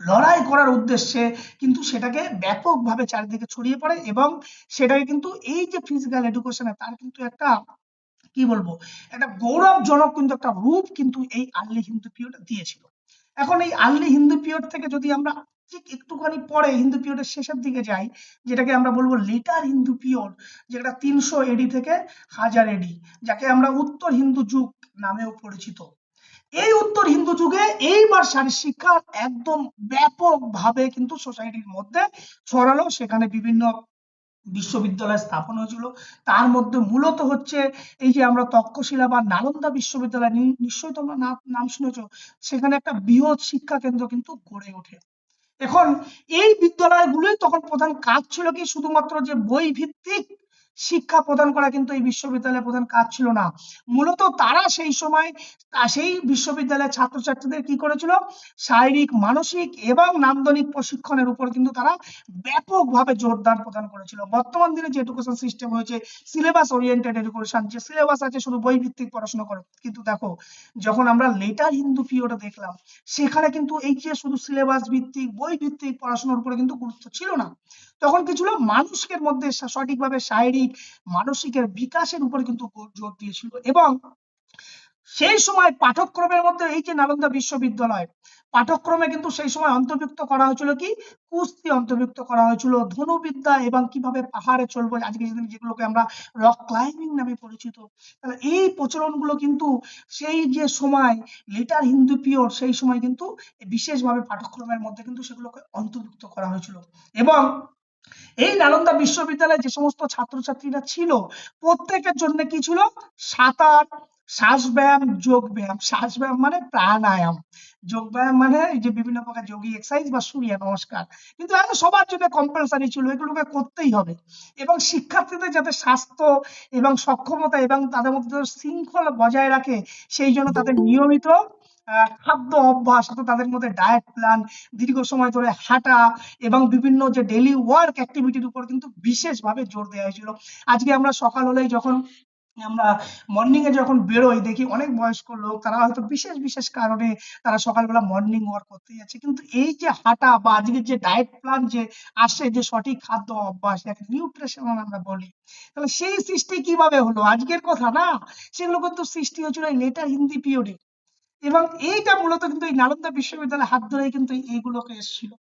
লড়াই করার উদ্দেশ্যে কিন্তু সেটাকে ব্যাপকভাবে চারিদিকে ছড়িয়ে পড়ে, এবং সেটাকে কিন্তু এই যে ফিজিক্যাল এডুকেশনে তার কিন্তু একটা কি বলবো, একটা গৌরবজনক কিন্তু একটা রূপ কিন্তু এই আর্লি হিন্দু পিরিয়ড দিয়েছিল। এখন এই আর্লি হিন্দু পিরিয়ড থেকে যদি আমরা ঠিক একটুখানি পরে হিন্দু পিরিয়ডের শেষের দিকে যাই, যেটাকে আমরা বলবো লেটার হিন্দু পিরিয়ড, যেটা 300 এডি থেকে 1000 এডি, যাকে আমরা উত্তর হিন্দু যুগ নামেও পরিচিত। এই উত্তর হিন্দু যুগে এইবার শারীর শিক্ষা একদম ব্যাপকভাবে কিন্তু সোসাইটির মধ্যে ছড়ালো। সেখানে বিভিন্ন বিশ্ববিদ্যালয় স্থাপন হয়েছিল। তার মধ্যে মূলত হচ্ছে এই যে আমরা তক্ষশিলা বা নালন্দা বিশ্ববিদ্যালয়, নিশ্চয়ই তোমরা নাম শুনেছো, সেখানে একটা বৃহৎ শিক্ষা কেন্দ্র কিন্তু গড়ে ওঠে। এখন এই বিদ্যালয়গুলোই তখন প্রধান কাজ ছিল কি, শুধুমাত্র যে বই ভিত্তিক শিক্ষা প্রদান করা কিন্তু এই বিশ্ববিদ্যালয়ের প্রধান কাজ ছিল না। মূলত তারা সেই সময় সেই বিশ্ববিদ্যালয়ের ছাত্রছাত্রীদের কি করেছিল, শারীরিক, মানসিক এবং নান্দনিক প্রশিক্ষণের উপর কিন্তু তারা ব্যাপকভাবে জোরদার প্রদান করেছিল। বর্তমান দিনে যে এডুকেশন সিস্টেম হয়েছে, সিলেবাস ওরিয়েন্টেড এডুকেশন, যে সিলেবাস আছে শুধু বই ভিত্তিক পড়াশোনা করো, কিন্তু দেখো যখন আমরা লেটার হিন্দু পিরিয়ডে দেখলাম, সেখানে কিন্তু এই যে শুধু সিলেবাস ভিত্তিক, বই ভিত্তিক পড়াশোনার উপরে কিন্তু গুরুত্ব ছিল না। তখন কি ছিল, মানুষের মধ্যে সঠিকভাবে শারীরিক, মানসিকের বিকাশের উপরে কিন্তু জোর দিয়েছিল। এবং সেই সময় পাঠ্যক্রমের মধ্যে এই যে নালন্দা বিশ্ববিদ্যালয়, পাঠ্যক্রমে কিন্তু সেই সময় অন্তর্ভুক্ত করা হয়েছিল কি, কুস্তি অন্তর্ভুক্ত করা হয়েছিল, ধনুবিদ্যা, এবং কিভাবে পাহাড়ে চলবো, আজকে যেগুলোকে আমরা রক ক্লাইম্বিং নামে পরিচিত। তাহলে এই প্রচলনগুলো কিন্তু সেই যে সময় লেটার হিন্দু পিরিয়ড, সেই সময় কিন্তু বিশেষভাবে পাঠ্যক্রমের মধ্যে কিন্তু সেগুলোকে অন্তর্ভুক্ত করা হয়েছিল। এবং এই নালন্দা বিশ্ববিদ্যালয়ে যে সমস্ত ছাত্রছাত্রীরা ছিল, প্রত্যেকের জন্য কি ছিল, সাঁতার, শ্বাস ব্যায়াম, যোগ ব্যায়াম। শ্বাস ব্যায়াম মানে প্রাণায়াম, যোগ ব্যায়াম মানে এই যে বিভিন্ন প্রকার যোগী এক্সারসাইজ বা সূর্য নমস্কার। কিন্তু এখন সবার জন্য কম্পালসারি ছিল, এগুলোকে করতেই হবে। এবং শিক্ষার্থীদের যাতে স্বাস্থ্য এবং সক্ষমতা এবং তাদের মধ্যে শৃঙ্খলা বজায় রাখে, সেই জন্য তাদের নিয়মিত খাদ্য অভ্যাস, অর্থাৎ তাদের মধ্যে ডায়েট প্ল্যান, দীর্ঘ সময় ধরে হাঁটা এবং বিভিন্ন যে ডেইলি ওয়ার্ক অ্যাক্টিভিটির উপর কিন্তু বিশেষভাবে জোর দেওয়া হয়েছিল। আজকে আমরা সকাল হলেই যখন আমরা মর্নিং এ যখন বেরোই, দেখি অনেক বয়স্ক লোক তারা হয়তো বিশেষ বিশেষ কারণে তারা সকালবেলা মর্নিং ওয়াক করতে যাচ্ছে, কিন্তু এই যে হাঁটা বা আজকের যে ডায়েট প্ল্যান যে আসে, যে সঠিক খাদ্য অভ্যাস, যাকে নিউট্রিশন আমরা বলি, তাহলে সেই সৃষ্টি কিভাবে হলো? আজকের কথা না, সেগুলো কিন্তু সৃষ্টি হয়েছিল এই লেটার হিন্দি পিরিয়ডে। এবং এইটা মূলত কিন্তু এই নালন্দা বিশ্ববিদ্যালয়ের হাত ধরেই কিন্তু এইগুলোকে এসেছিল।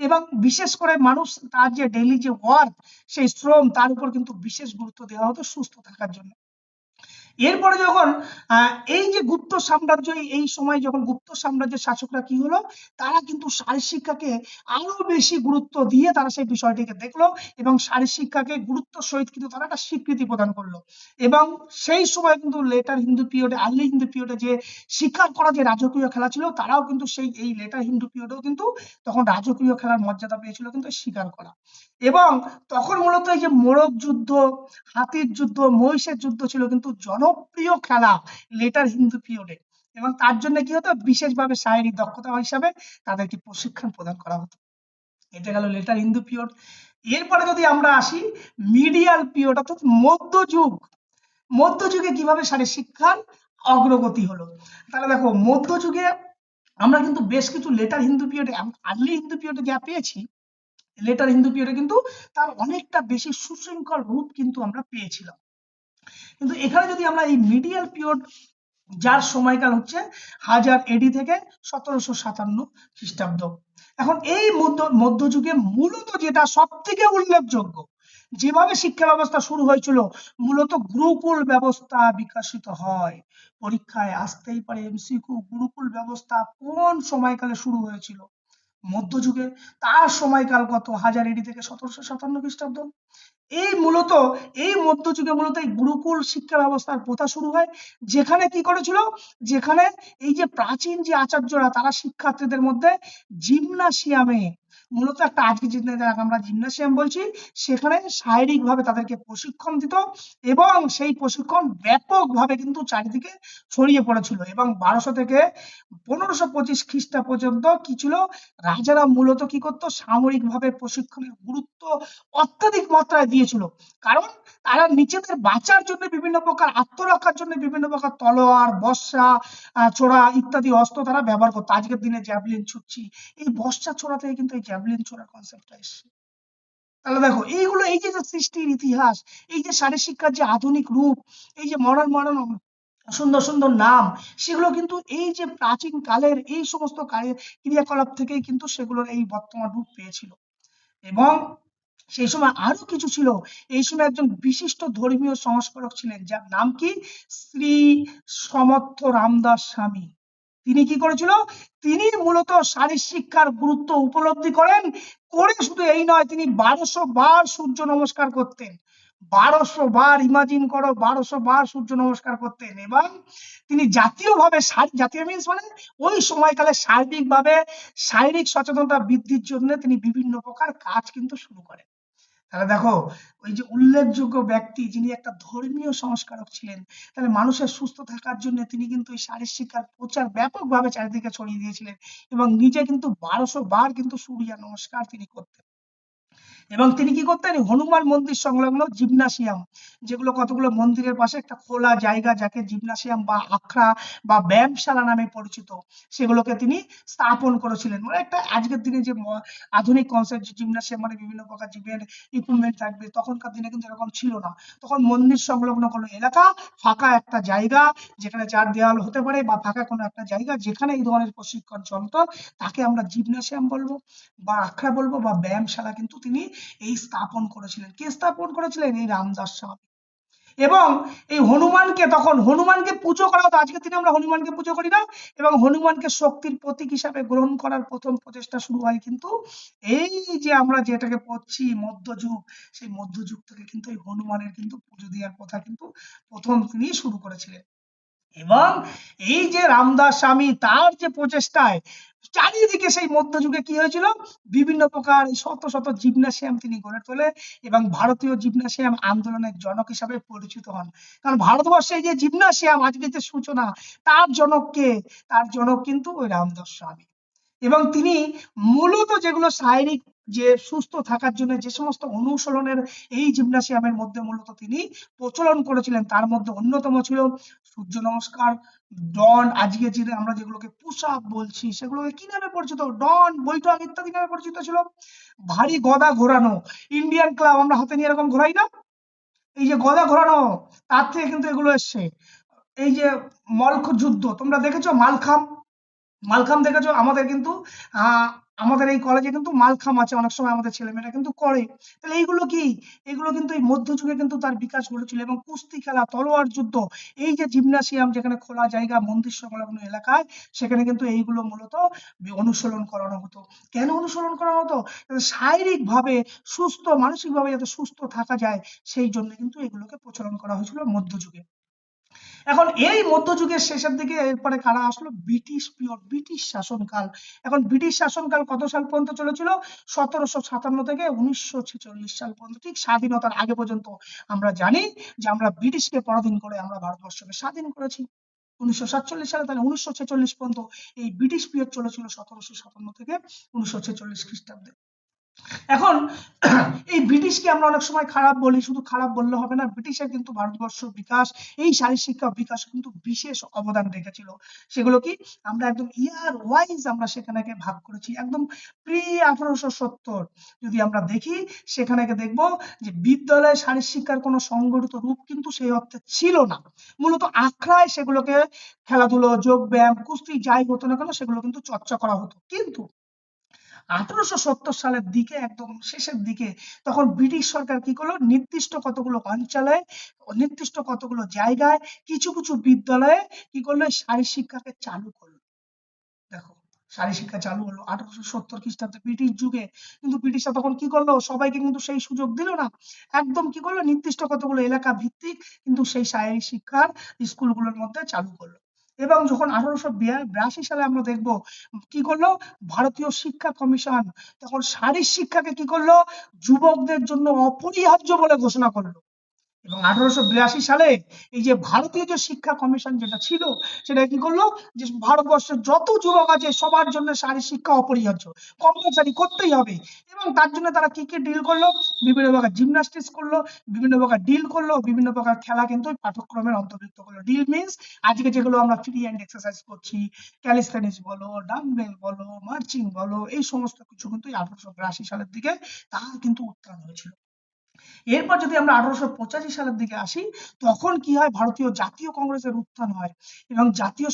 এবং বিশেষ করে মানুষ তার যে ডেইলি যে ওয়ার্ক, সেই শ্রম, তার উপর কিন্তু বিশেষ গুরুত্ব দেওয়া হতো সুস্থ থাকার জন্য। এরপরে যখন এই যে গুপ্ত সাম্রাজ্য, এই সময় যখন গুপ্ত সাম্রাজ্যের শাসকরা কি হলো, তারা কিন্তু শারীর শিক্ষাকে আরো বেশি গুরুত্ব দিয়ে তারা সেই বিষয়টিকে দেখলো এবং শারীর শিক্ষাকে গুরুত্ব সহিত কিন্তু তারা একটা স্বীকৃতি প্রদান করলো। এবং সেই সময় কিন্তু লেটার হিন্দু পিরিয়ডে, আর্লি হিন্দু পিরিয়ডে যে শিকার করা যে রাজকীয় খেলা ছিল, তারাও কিন্তু সেই এই লেটার হিন্দু পিরিয়ডেও কিন্তু তখন রাজকীয় খেলার মর্যাদা পেয়েছিল কিন্তু শিকার করা। এবং তখন মূলত এই যে মোরগ যুদ্ধ, হাতির যুদ্ধ, মহিষের যুদ্ধ ছিল কিন্তু জনপ্রিয় খেলা লেটার হিন্দু পিরিয়ডে। এবং তার জন্য কি হতো, বিশেষভাবে শারীরিক দক্ষতা হিসাবে তাদেরকে প্রশিক্ষণ প্রদান করা হতো। এটা গেল লেটার হিন্দু পিরিয়ড। এরপরে যদি আমরা আসি মিডিয়াল পিরিয়ড, অর্থাৎ মধ্যযুগ। মধ্যযুগে কিভাবে শারীর শিক্ষার অগ্রগতি হলো? তাহলে দেখো, মধ্যযুগে আমরা কিন্তু বেশ কিছু লেটার হিন্দু পিরিয়ডে, আর্লি হিন্দু পিরিয়ডে যা পেয়েছি, লেটার হিন্দু পিরিয়ডে কিন্তু তার অনেকটা বেশি সুশৃঙ্খল রূপ কিন্তু আমরা পেয়েছিলাম। কিন্তু এখানে যদি আমরা এই মিডিয়াল পিরিয়ড, যার সময়কাল হচ্ছে 1000 এডি থেকে 1757 খ্রিস্টাব্দ। এখন এই মধ্যযুগে মূলত যেটা সব থেকে উল্লেখযোগ্য, যেভাবে শিক্ষা ব্যবস্থা শুরু হয়েছিল, মূলত গুরুকুল ব্যবস্থা বিকশিত হয়। পরীক্ষায় আসতেই পারে এমসিকিউ, গুরুকুল ব্যবস্থা কোন সময়কালে শুরু হয়েছিল? মধ্যযুগে। তার সময়কাল কত? 1000 এডি থেকে 1757 খ্রিস্টাব্দ। এই মূলত এই মধ্যযুগে মূলত এই গুরুকুল শিক্ষা ব্যবস্থার প্রথা শুরু হয়, যেখানে কি করেছিল, যেখানে এই যে প্রাচীন যে আচার্যরা, তারা শিক্ষার্থীদের মধ্যে জিমনাসিয়ামে, মূলত একটা আজকে যেটা আমরা জিমনাসিয়াম বলছি, সেখানে শারীরিকভাবে তাদেরকে প্রশিক্ষণ দিত। এবং সেই প্রশিক্ষণ ব্যাপকভাবে কিন্তু চারিদিকে ছড়িয়ে পড়েছিল। এবং 1200 থেকে 1525 খ্রিস্টা পর্যন্ত কি ছিল, রাজারা মূলত কি করতো, সামরিকভাবে প্রশিক্ষণের গুরুত্ব অত্যাধিক মাত্রায় দিয়েছিল। কারণ তারা নিজেদের বাঁচার জন্য বিভিন্ন প্রকার, আত্মরক্ষার জন্য বিভিন্ন প্রকার তলোয়ার, বর্শা, ছোড়া ইত্যাদি অস্ত্র তারা ব্যবহার করতো। আজকের দিনে জ্যাভলিন ছুটছি, এই বর্শা ছোড়া থেকে কিন্তু এই জ্যাভলিন ছোড়ার কনসেপ্টটা এসেছে। তাহলে দেখো, এইগুলো, এই যে সৃষ্টির ইতিহাস, এই যে শারীর শিক্ষার যে আধুনিক রূপ, এই যে মডার্ন মডার্ন সুন্দর সুন্দর নাম, সেগুলো কিন্তু এই যে প্রাচীন কালের এই সমস্ত ক্রিয়াকলাপ থেকেই কিন্তু সেগুলোর এই বর্তমান রূপ পেয়েছিল। এবং সেই সময় আরো কিছু ছিল। এই সময় একজন বিশিষ্ট ধর্মীয় সংস্কারক ছিলেন, যার নাম কি, শ্রী সমর্থ রামদাস স্বামী। তিনি কি করেছিল, তিনি মূলত শারীর শিক্ষার গুরুত্ব উপলব্ধি করেন। করে শুধু এই নয়, তিনি 1200 বার সূর্য নমস্কার করতেন। 1200 বার, ইমাজিন করো, 1200 বার সূর্য নমস্কার করতেন। এবং তিনি জাতীয়ভাবে, জাতীয় মিন্স মানে ওই সময়কালে শারীরিক সচেতনতা বৃদ্ধির জন্য তিনি বিভিন্ন প্রকার কাজ কিন্তু শুরু করেন। তাহলে দেখো, ওই যে উল্লেখযোগ্য ব্যক্তি, যিনি একটা ধর্মীয় সংস্কারক ছিলেন, তাহলে মানুষের সুস্থ থাকার জন্য তিনি কিন্তু এই শারীর শিক্ষার প্রচার ব্যাপকভাবে চারিদিকে ছড়িয়ে দিয়েছিলেন। এবং নিজে কিন্তু 1200 বার কিন্তু সূর্য নমস্কার তিনি করতেন। এবং তিনি কি করতেন, হনুমান মন্দির সংলগ্ন জিমনাসিয়াম, যেগুলো কতগুলো মন্দিরের পাশে একটা খোলা জায়গা, যাকে জিমনাসিয়াম বা আখড়া বা ব্যায়ামশালা নামে পরিচিত, সেগুলোকে তিনি স্থাপন করেছিলেন। মানে একটা আজকের দিনে যে আধুনিক কনসেপ্ট, যে জিমনাসিয়াম মানে বিভিন্ন প্রকার জিমের ইকুইপমেন্ট থাকবে, তখনকার দিনে কিন্তু এরকম ছিল না। তখন মন্দির সংলগ্ন কোনো এলাকা, ফাঁকা একটা জায়গা, যেখানে চার দেওয়াল হতে পারে, বা ফাঁকা কোনো একটা জায়গা যেখানে এই ধরনের প্রশিক্ষণ চলতো, তাকে আমরা জিমনাসিয়াম বলবো বা আখড়া বলবো বা ব্যায়ামশালা কিন্তু তিনি এই স্থাপন করেছিলেন। কে স্থাপন করেছিলেন? এই রামদাস স্বামী। এবং এই হনুমানকে পুজো করা হতো। আজকের দিনে আমরা হনুমানকে পুজো করি না। এবং হনুমানকে শক্তির প্রতীক হিসাবে গ্রহণ করার প্রথম প্রচেষ্টা শুরু হয় কিন্তু এই যে আমরা যেটাকে পড়ছি মধ্যযুগ, সেই মধ্যযুগ থেকে কিন্তু এই হনুমানের কিন্তু পুজো দেওয়ার কথা কিন্তু প্রথম তিনি শুরু করেছিলেন। এবং এই যে রামদাস স্বামী তার যে প্রচেষ্টায় চারিদিকে সেই মধ্যযুগে কি হয়েছিল, বিভিন্ন প্রকার শত শত জিমনাসিয়াম তিনি গড়ে তোলে এবং ভারতীয় জিমনাসিয়াম আন্দোলনের জনক হিসাবে পরিচিত হন। কারণ ভারতবর্ষে এই যে জিমনাসিয়াম আজকে যে সূচনা, তার জনক কে? তার জনক কিন্তু ওই রামদাস স্বামী। এবং তিনি মূলত যেগুলো শারীরিক যে সুস্থ থাকার জন্য যে সমস্ত অনুশীলনের এই জিমনাসিয়ামের মধ্যে মূলত তিনি প্রচলন করেছিলেন, তার মধ্যে অন্যতম ছিল সূর্য নমস্কার, ডন, আজকে যে আমরা যেগুলোকে পুশ আপ বলছি সেগুলোকে কি নামে পরিচিত, ডন, বৈঠক ইত্যাদি নামে পরিচিত ছিল। ভারী গদা ঘোরানো, ইন্ডিয়ান ক্লাব আমরা হাতে নিয়ে এরকম ঘোরাই না, এই যে গদা ঘোরানো, তার থেকে কিন্তু এগুলো এসছে। এই যে মল্ল যুদ্ধ তোমরা দেখেছো, মালখাম, মালখাম দেখেছো, আমাদের কিন্তু আমাদের এই কলেজে কিন্তু মালখাম আছে, অনেক সময় আমাদের ছেলেমেয়েরা কিন্তু করে। তাহলে এইগুলো কি? এগুলো কিন্তু এই মধ্যযুগে কিন্তু তার বিকাশ ঘটেছিল। এবং কুস্তি খেলা, তলোয়ার যুদ্ধ, এই যে জিমনাসিয়াম যেখানে খোলা জায়গা, মন্দির সংলগ্ন এলাকায়, সেখানে কিন্তু এইগুলো মূলত অনুশীলন করানো হতো। কেন অনুশীলন করানো হতো? শারীরিক ভাবে সুস্থ, মানসিক ভাবে যাতে সুস্থ থাকা যায়, সেই জন্য কিন্তু এগুলোকে প্রচলন করা হয়েছিল মধ্যযুগে। এখন এই মধ্যযুগের শেষের দিকে এরপরে কারা আসলো? ব্রিটিশ পিরিয়ড, ব্রিটিশ শাসনকাল। এখন ব্রিটিশ শাসনকাল কত সাল পর্যন্ত চলেছিল? 1757 থেকে 1946 সাল পর্যন্ত, ঠিক স্বাধীনতার আগে পর্যন্ত। আমরা জানি যে আমরা ব্রিটিশকে পরাধীন করে আমরা ভারতবর্ষকে স্বাধীন করেছি 1947 সালে। তাহলে 1946 পর্যন্ত এই ব্রিটিশ পিরিয়ড চলেছিল, 1757 থেকে 1946 খ্রিস্টাব্দে। এখন এই ব্রিটিশকে আমরা অনেক সময় খারাপ বলি, শুধু খারাপ বললে হবে না, ব্রিটিশের কিন্তু ভারতবর্ষ বিকাশ, এই শারীর শিক্ষা বিকাশ কিন্তু বিশেষ অবদান রেখেছিল। সেগুলো কি? আমরা একদম ইয়ার ওয়াইজ আমরা সেখানে ভাগ করেছি। একদম প্রি 1870 যদি আমরা দেখি, সেখানে দেখব যে বিদ্যালয়ে শারীর শিক্ষার কোনো সংগঠিত রূপ কিন্তু সেই অর্থে ছিল না। মূলত আখড়ায় সেগুলোকে খেলাধুলো, যোগ ব্যায়াম, কুস্তি যাই হতো না কেন, সেগুলো কিন্তু চর্চা করা হতো। কিন্তু 1870 সালের দিকে, একদম শেষের দিকে, তখন ব্রিটিশ সরকার কি করলো, নির্দিষ্ট কতগুলো অঞ্চলে, নির্দিষ্ট কতগুলো জায়গায়, কিছু কিছু বিদ্যালয়ে কি করলো, শারীর শিক্ষাকে চালু করলো। দেখো, শারীর শিক্ষা চালু হলো 1870 খ্রিস্টাব্দে ব্রিটিশ যুগে। কিন্তু ব্রিটিশরা তখন কি করলো, সবাইকে কিন্তু সেই সুযোগ দিল না। একদম কি করলো, নির্দিষ্ট কতগুলো এলাকা ভিত্তিক কিন্তু সেই শারীরিক শিক্ষার স্কুলগুলোর মধ্যে চালু করলো। এবং যখন 1882 সালে আমরা দেখব কি করলো, ভারতীয় শিক্ষা কমিশন তখন শারীর শিক্ষাকে কি করলো, যুবকদের জন্য অপরিহার্য বলে ঘোষণা করলো। এবং 1882 সালে এই যে ভারতীয় যে শিক্ষা কমিশন যেটা ছিল, সেটা কি করলো, যে ভারতবর্ষের যত যুবক আছে সবার জন্য শারীর শিক্ষা অপরিহার্য, কম্পালসারি করতেই হবে। এবং তার জন্য তারা কি কি ডিল করলো, বিভিন্ন প্রকার জিমনাস্টিক্স করলো, বিভিন্ন প্রকার ডিল করলো, বিভিন্ন প্রকার খেলা কিন্তু পাঠ্যক্রমের অন্তর্ভুক্ত করলো। ডিল মিন্স আজকে যেগুলো আমরা ফ্রি হ্যান্ড এক্সারসাইজ করছি, ক্যালিস্থেনিক্স বলো, ডাম্বেল বলো, মার্চিং বলো, এই সমস্ত কিছু কিন্তু 1882 সালের দিকে তার কিন্তু উত্থান হয়েছিল। এরপর যদি আমরা 1885 সালের দিকে আসি, তখন কি হয়, ভারতীয় জাতীয় কংগ্রেসের উত্থান হয়। এবং জাতীয়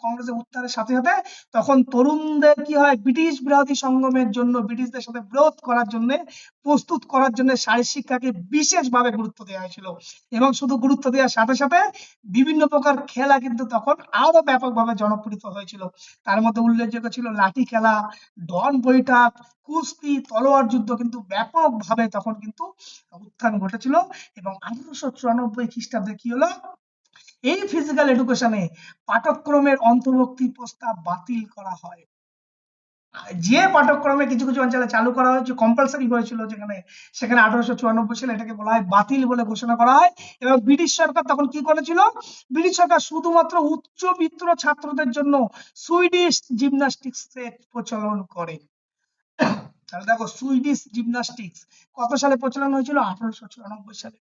কংগ্রেসের উত্থানের সাথে সাথে তখন তরুণদের কি হয়, ব্রিটিশ বিরোধী সংগ্রামের জন্য, ব্রিটিশদের সাথে বিরোধ করার জন্য, প্রস্তুত করার জন্য শারীর শিক্ষাকে বিশেষভাবে গুরুত্ব দেওয়া হয়েছিল। এবং শুধু গুরুত্ব দেওয়ার সাথে সাথে বিভিন্ন প্রকার খেলা কিন্তু তখন আরো ব্যাপকভাবে জনপ্রিয় হয়েছিল। তার মধ্যে উল্লেখযোগ্য ছিল লাঠি খেলা, ডন বৈঠক, কুস্তি, তলোয়ার যুদ্ধ কিন্তু ব্যাপকভাবে তখন কিন্তু উত্থান ঘটেছিল। এবং 1894 খ্রিস্টাব্দে কি হলো, এই ফিজিক্যাল এডুকেশনে পাঠ্যক্রমের অন্তর্ভুক্তি প্রস্তাব বাতিল করা হয়। যে পাঠ্যক্রমে কিছু কিছু অঞ্চলে চালু করা হয়েছে, কম্পালসারি হয়েছিল যেখানে, সেখানে 1894 সালে এটাকে বলা হয় বাতিল বলে ঘোষণা করা হয়। এবং ব্রিটিশ সরকার তখন কি করেছিল, ব্রিটিশ সরকার শুধুমাত্র উচ্চবিত্ত ছাত্রদের জন্য সুইডিশ জিমন্যাস্টিক্স এর প্রচলন করে। তাহলে দেখো, সুইডিশ জিমন্যাস্টিক্স কত সালে প্রচলন হয়েছিল? 1894 সালে।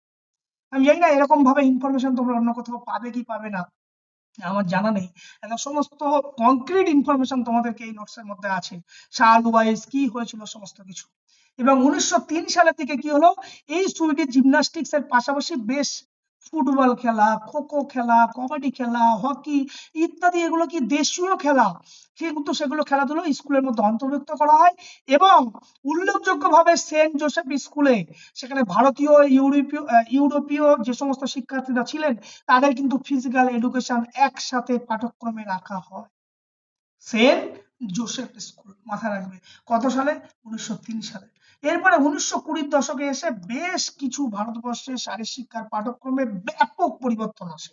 আমি জানি না এরকম ভাবে ইনফরমেশন তোমরা অন্য কোথাও পাবে কি পাবে না, আমার জানা নেই। এখন সমস্ত কংক্রিট ইনফরমেশন তোমাদেরকে এই নোটস এর মধ্যে আছে, সাল ওয়াইজ কি হয়েছিল সমস্ত কিছু। এবং 1903 সালের দিকে কি হলো, এই সুইডিশ জিমন্যাস্টিক্স এর পাশাপাশি বেশ ফুটবল খেলা, খোখো খেলা, কবাডি খেলা, হকি ইত্যাদি, এগুলো কি দেশীয় খেলা, কিন্তু সেগুলো খেলাধুলো স্কুলের মধ্যে অন্তর্ভুক্ত করা হয়। এবং উল্লেখযোগ্যভাবে সেন্ট জোসেফ স্কুলে, সেখানে ভারতীয়, ইউরোপীয় যে সমস্ত শিক্ষার্থীরা ছিলেন, তাদের কিন্তু ফিজিক্যাল এডুকেশন একসাথে পাঠ্যক্রমে রাখা হয়। সেন্ট জোসেফ স্কুল, মাথায় রাখবে। কত সালে? 1903 সালে। এরপরে 1920 দশকে এসে বেশ কিছু ভারতবর্ষের শারীর শিক্ষার পাঠ্যক্রমে ব্যাপক পরিবর্তন আসে।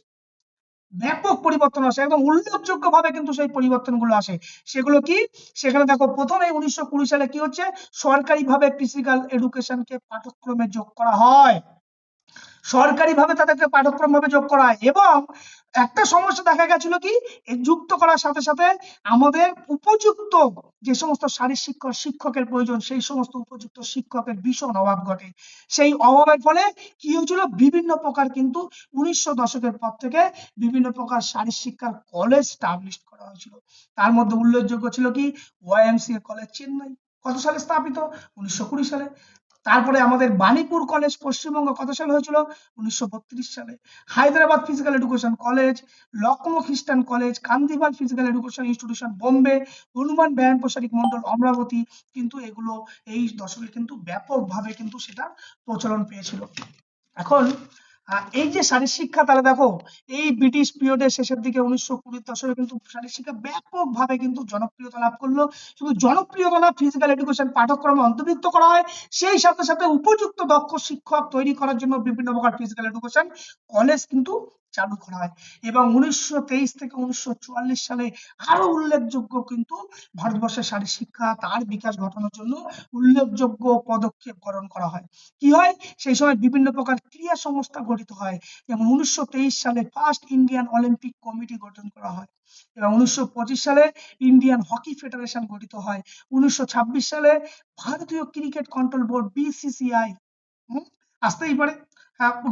ব্যাপক পরিবর্তন আসে, একদম উল্লেখযোগ্য ভাবে কিন্তু সেই পরিবর্তনগুলো আসে। সেগুলো কি? সেখানে দেখো প্রথমে 1920 সালে কি হচ্ছে, সরকারিভাবে ফিজিক্যাল এডুকেশনকে পাঠ্যক্রমে যোগ করা হয়, সরকারিভাবে তাদেরকে পাঠ্যক্রম ভাবে যোগ করা হয়। এবং একটা সমস্যা দেখা গেছিল কি, যুক্ত করার সাথে সাথে আমাদের উপযুক্ত যে সমস্ত শিক্ষকের প্রয়োজন, সেই সমস্ত উপযুক্ত শিক্ষকের ভীষণ অভাব ঘটে। সেই অভাবের ফলে কি হয়েছিল, বিভিন্ন প্রকার কিন্তু 1900 দশকের পর থেকে বিভিন্ন প্রকার শারীর শিক্ষার কলেজ স্টাবলিশ করা হয়েছিল। তার মধ্যে উল্লেখযোগ্য ছিল কি, ওয়াইএমসিএ কলেজ চেন্নাই, কত সালে স্থাপিত? 1920 সালে। তারপরে আমাদের বাণীপুর কলেজ পশ্চিমবঙ্গ কত সালে হয়েছিল? 1932 সালে। Hyderabad physical education college, Lucknow Christian college, Kandivali physical education institution Bombay, Hanuman Vyayam Prasarak Mondal Amaravati, কিন্তু এগুলো এই দশকে কিন্তু ব্যাপকভাবে কিন্তু সেটা প্রচলন পেয়েছিল। এখন এই যে শারীর শিক্ষা, তাহলে দেখো এই ব্রিটিশ পিরিয়ডের শেষের দিকে 1920 দশকে কিন্তু শারীর শিক্ষা ব্যাপকভাবে কিন্তু জনপ্রিয়তা লাভ করলো। শুধু জনপ্রিয়তা না, ফিজিক্যাল এডুকেশন পাঠ্যক্রমে অন্তর্ভুক্ত করা হয়, সেই সাথে সাথে উপযুক্ত দক্ষ শিক্ষক তৈরি করার জন্য বিভিন্ন প্রকার ফিজিক্যাল এডুকেশন কলেজ কিন্তু চালু করা হয়। এবং 1923 থেকে 1944 সালে আরো উল্লেখযোগ্য কিন্তু ভারতবর্ষের শারীর শিক্ষা তার বিকাশ ঘটানোর জন্য উল্লেখযোগ্য পদক্ষেপ গ্রহণ করা হয়। কি হয়, সেই সময় বিভিন্ন প্রকার ক্রীড়া সংস্থা গঠিত হয়। যেমন 1923 সালে ফার্স্ট ইন্ডিয়ান অলিম্পিক কমিটি গঠন করা হয়, এবং 1925 সালে ইন্ডিয়ান হকি ফেডারেশন গঠিত হয়। 1926 সালে ভারতীয় ক্রিকেট কন্ট্রোল বোর্ড বিসিসিআই আসতেই পারে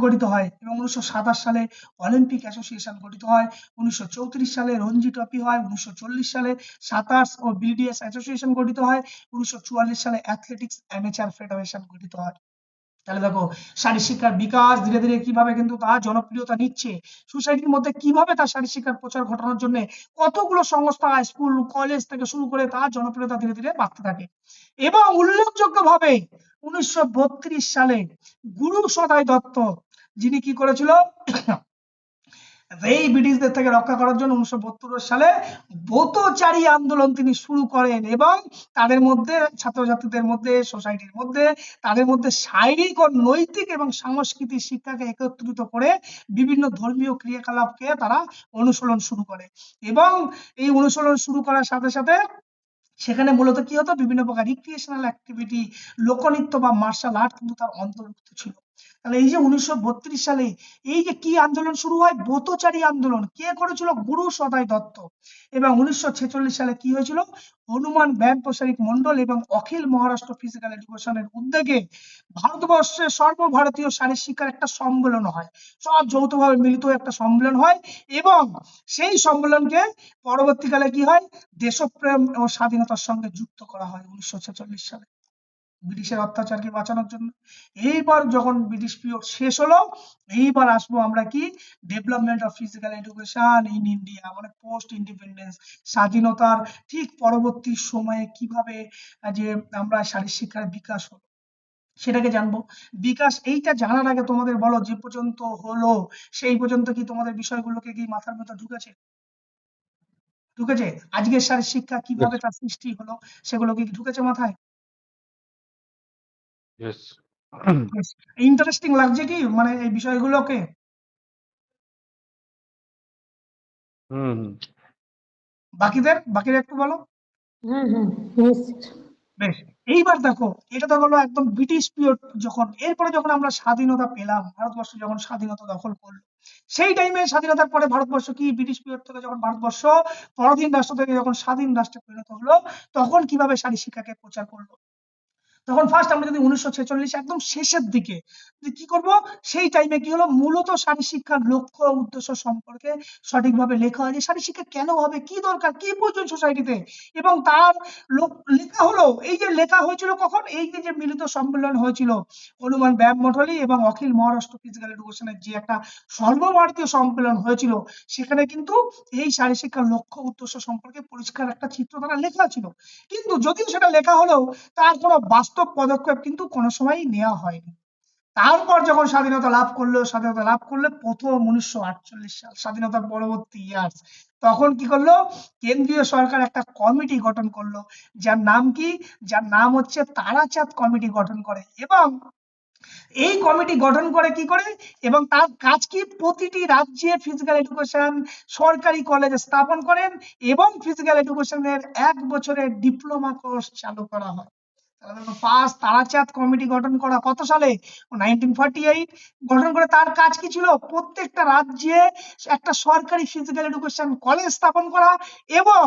গঠিত হয়, এবং 1927 সালে অলিম্পিক অ্যাসোসিয়েশন গঠিত হয়। 1934 সালে রঞ্জি ট্রফি হয়। 1940 সালে সাঁতার ও বিডিএস অ্যাসোসিয়েশন গঠিত হয়। 1944 সালে অ্যাথলেটিক্স অ্যামেচার ফেডারেশন গঠিত হয়। তাহলে দেখো শারীর শিক্ষার বিকাশ ধীরে ধীরে কিভাবে কিন্তু তার জনপ্রিয়তা নিচ্ছে, সোসাইটির মধ্যে কিভাবে তার শারীর শিক্ষার প্রচার ঘটানোর জন্য কতগুলো সংস্থা, স্কুল, কলেজ থেকে শুরু করে তার জনপ্রিয়তা ধীরে ধীরে বাড়তে থাকে। এবং উল্লেখযোগ্য ভাবে 1932 সালে গুরু সদয় দত্ত, যিনি কি করেছিল, এই ব্রিটিশদের থেকে রক্ষা করার জন্য 1972 সালে ব্রতচারী আন্দোলন তিনি শুরু করেন, এবং তাদের মধ্যে, ছাত্রছাত্রীদের মধ্যে, সোসাইটির মধ্যে, তাদের মধ্যে শারীরিক ও নৈতিক এবং সাংস্কৃতিক শিক্ষাকে একত্রিত করে বিভিন্ন ধর্মীয় ক্রিয়াকলাপকে তারা অনুশীলন শুরু করে। এবং এই অনুশীলন শুরু করার সাথে সাথে সেখানে মূলত কি হতো, বিভিন্ন প্রকার রিক্রিয়েশনাল অ্যাক্টিভিটি, লোকনৃত্য বা মার্শাল আর্ট কিন্তু তার অন্তর্ভুক্ত ছিল। তাহলে এই যে 1932 সালে এই যে কি আন্দোলন শুরু হয়, ব্রতচারী আন্দোলন, কে করেছিল? গুরু সদয় দত্ত। এবং 1946 সালে কি হয়েছিল, হনুমান ব্যায়াম প্রসারিক মন্ডল এবং অখিল মহারাষ্ট্র ফিজিক্যাল এডুকেশনের উদ্যোগে ভারতবর্ষের সর্বভারতীয় শারীর শিক্ষার একটা সম্মেলন হয়, সব যৌথভাবে মিলিত হয়ে একটা সম্মেলন হয়। এবং সেই সম্মেলনকে পরবর্তীকালে কি হয়, দেশপ্রেম ও স্বাধীনতার সঙ্গে যুক্ত করা হয় 1946 সালে, ব্রিটিশের অত্যাচারকে বাঁচানোর জন্য। এইবার যখন ব্রিটিশ পিরিয়ড শেষ হলো, এইবার আসবো আমরা কি, development of physical education in India, মানে পোস্ট ইন্ডিপেন্ডেন্স, স্বাধীনতার ঠিক পরবর্তী সময়ে কিভাবে যে আমরা শারীর শিক্ষার বিকাশ হলো সেটাকে জানবো। বিকাশ এইটা জানার আগে তোমাদের বলো, যে পর্যন্ত হলো সেই পর্যন্ত কি তোমাদের বিষয়গুলোকে কি মাথার মধ্যে ঢুকেছে? ঢুকেছে? আজকের শারীর শিক্ষা কিভাবে Yes, তার সৃষ্টি হলো সেগুলো কি ঢুকেছে মাথায়? yes. ইন্টারেস্টিং লাগছে কি, মানে এই বিষয়গুলোকে? হুম হুম বাকিরা একটু বলো। হুম হুম নিশ্চিত। বেশ, এইবার দেখো, এটা তো হলো একদম ব্রিটিশ পিরিয়ড। যখন এরপরে যখন আমরা স্বাধীনতা পেলাম, ভারতবর্ষ যখন স্বাধীনতা দখল করলো, সেই টাইমে স্বাধীনতার পরে ভারতবর্ষ কি, ব্রিটিশ পিরিয়ড থেকে যখন ভারতবর্ষ পরাধীন রাষ্ট্র থেকে যখন স্বাধীন রাষ্ট্রে পরিণত হলো, তখন কিভাবে শারীর শিক্ষাকে প্রচার করলো? তখন ফার্স্ট আমরা যদি 1946 একদম শেষের দিকে কি করব, সেই টাইমে কি হলো, মূলত শারীর শিক্ষার লক্ষ্য উদ্দেশ্য সম্পর্কে সঠিকভাবে লেখা হয়, যে শারীর শিক্ষা কেন হবে, কি দরকার, কি প্রয়োজন সোসাইটিতে, এবং তার লেখা হলো। এই যে লেখা হয়েছিল কখন, এই যে যে মিলিত সম্মেলন হয়েছিল হনুমান ব্যায়াম মণ্ডলী এবং অখিল মহারাষ্ট্র ফিজিক্যাল এডুকেশনের যে একটা সর্বভারতীয় সম্মেলন হয়েছিল, সেখানে কিন্তু এই শারীর শিক্ষার লক্ষ্য উদ্দেশ্য সম্পর্কে পরিষ্কার একটা চিত্র তারা লেখা ছিল। কিন্তু যদিও সেটা লেখা হলেও তার কোনো বাস্তব পদক্ষেপ কিন্তু কোনো সময়ই নেওয়া হয়নি। তারপর যখন স্বাধীনতা লাভ করলে প্রথম 1948 সাল, স্বাধীনতার পরবর্তী ইয়ার্স, তখন কি করলো, কেন্দ্রীয় সরকার একটা কমিটি গঠন করলো, যার নাম কি, যার নাম হচ্ছে তারাচাঁদ কমিটি গঠন করে। এবং এই কমিটি গঠন করে কি করে এবং তার কাজ কি প্রতিটি রাজ্যে ফিজিক্যাল এডুকেশন সরকারি কলেজে স্থাপন করেন এবং ফিজিক্যাল এডুকেশনের 1 বছরের ডিপ্লোমা কোর্স চালু করা হয়। ফার্স্ট তারাচাঁদ কমিটি গঠন করা কত সালে? 1948। গঠন করে তার কাজ কি ছিল? প্রত্যেকটা রাজ্যে একটা সরকারি ফিজিক্যাল এডুকেশন কলেজ স্থাপন করা এবং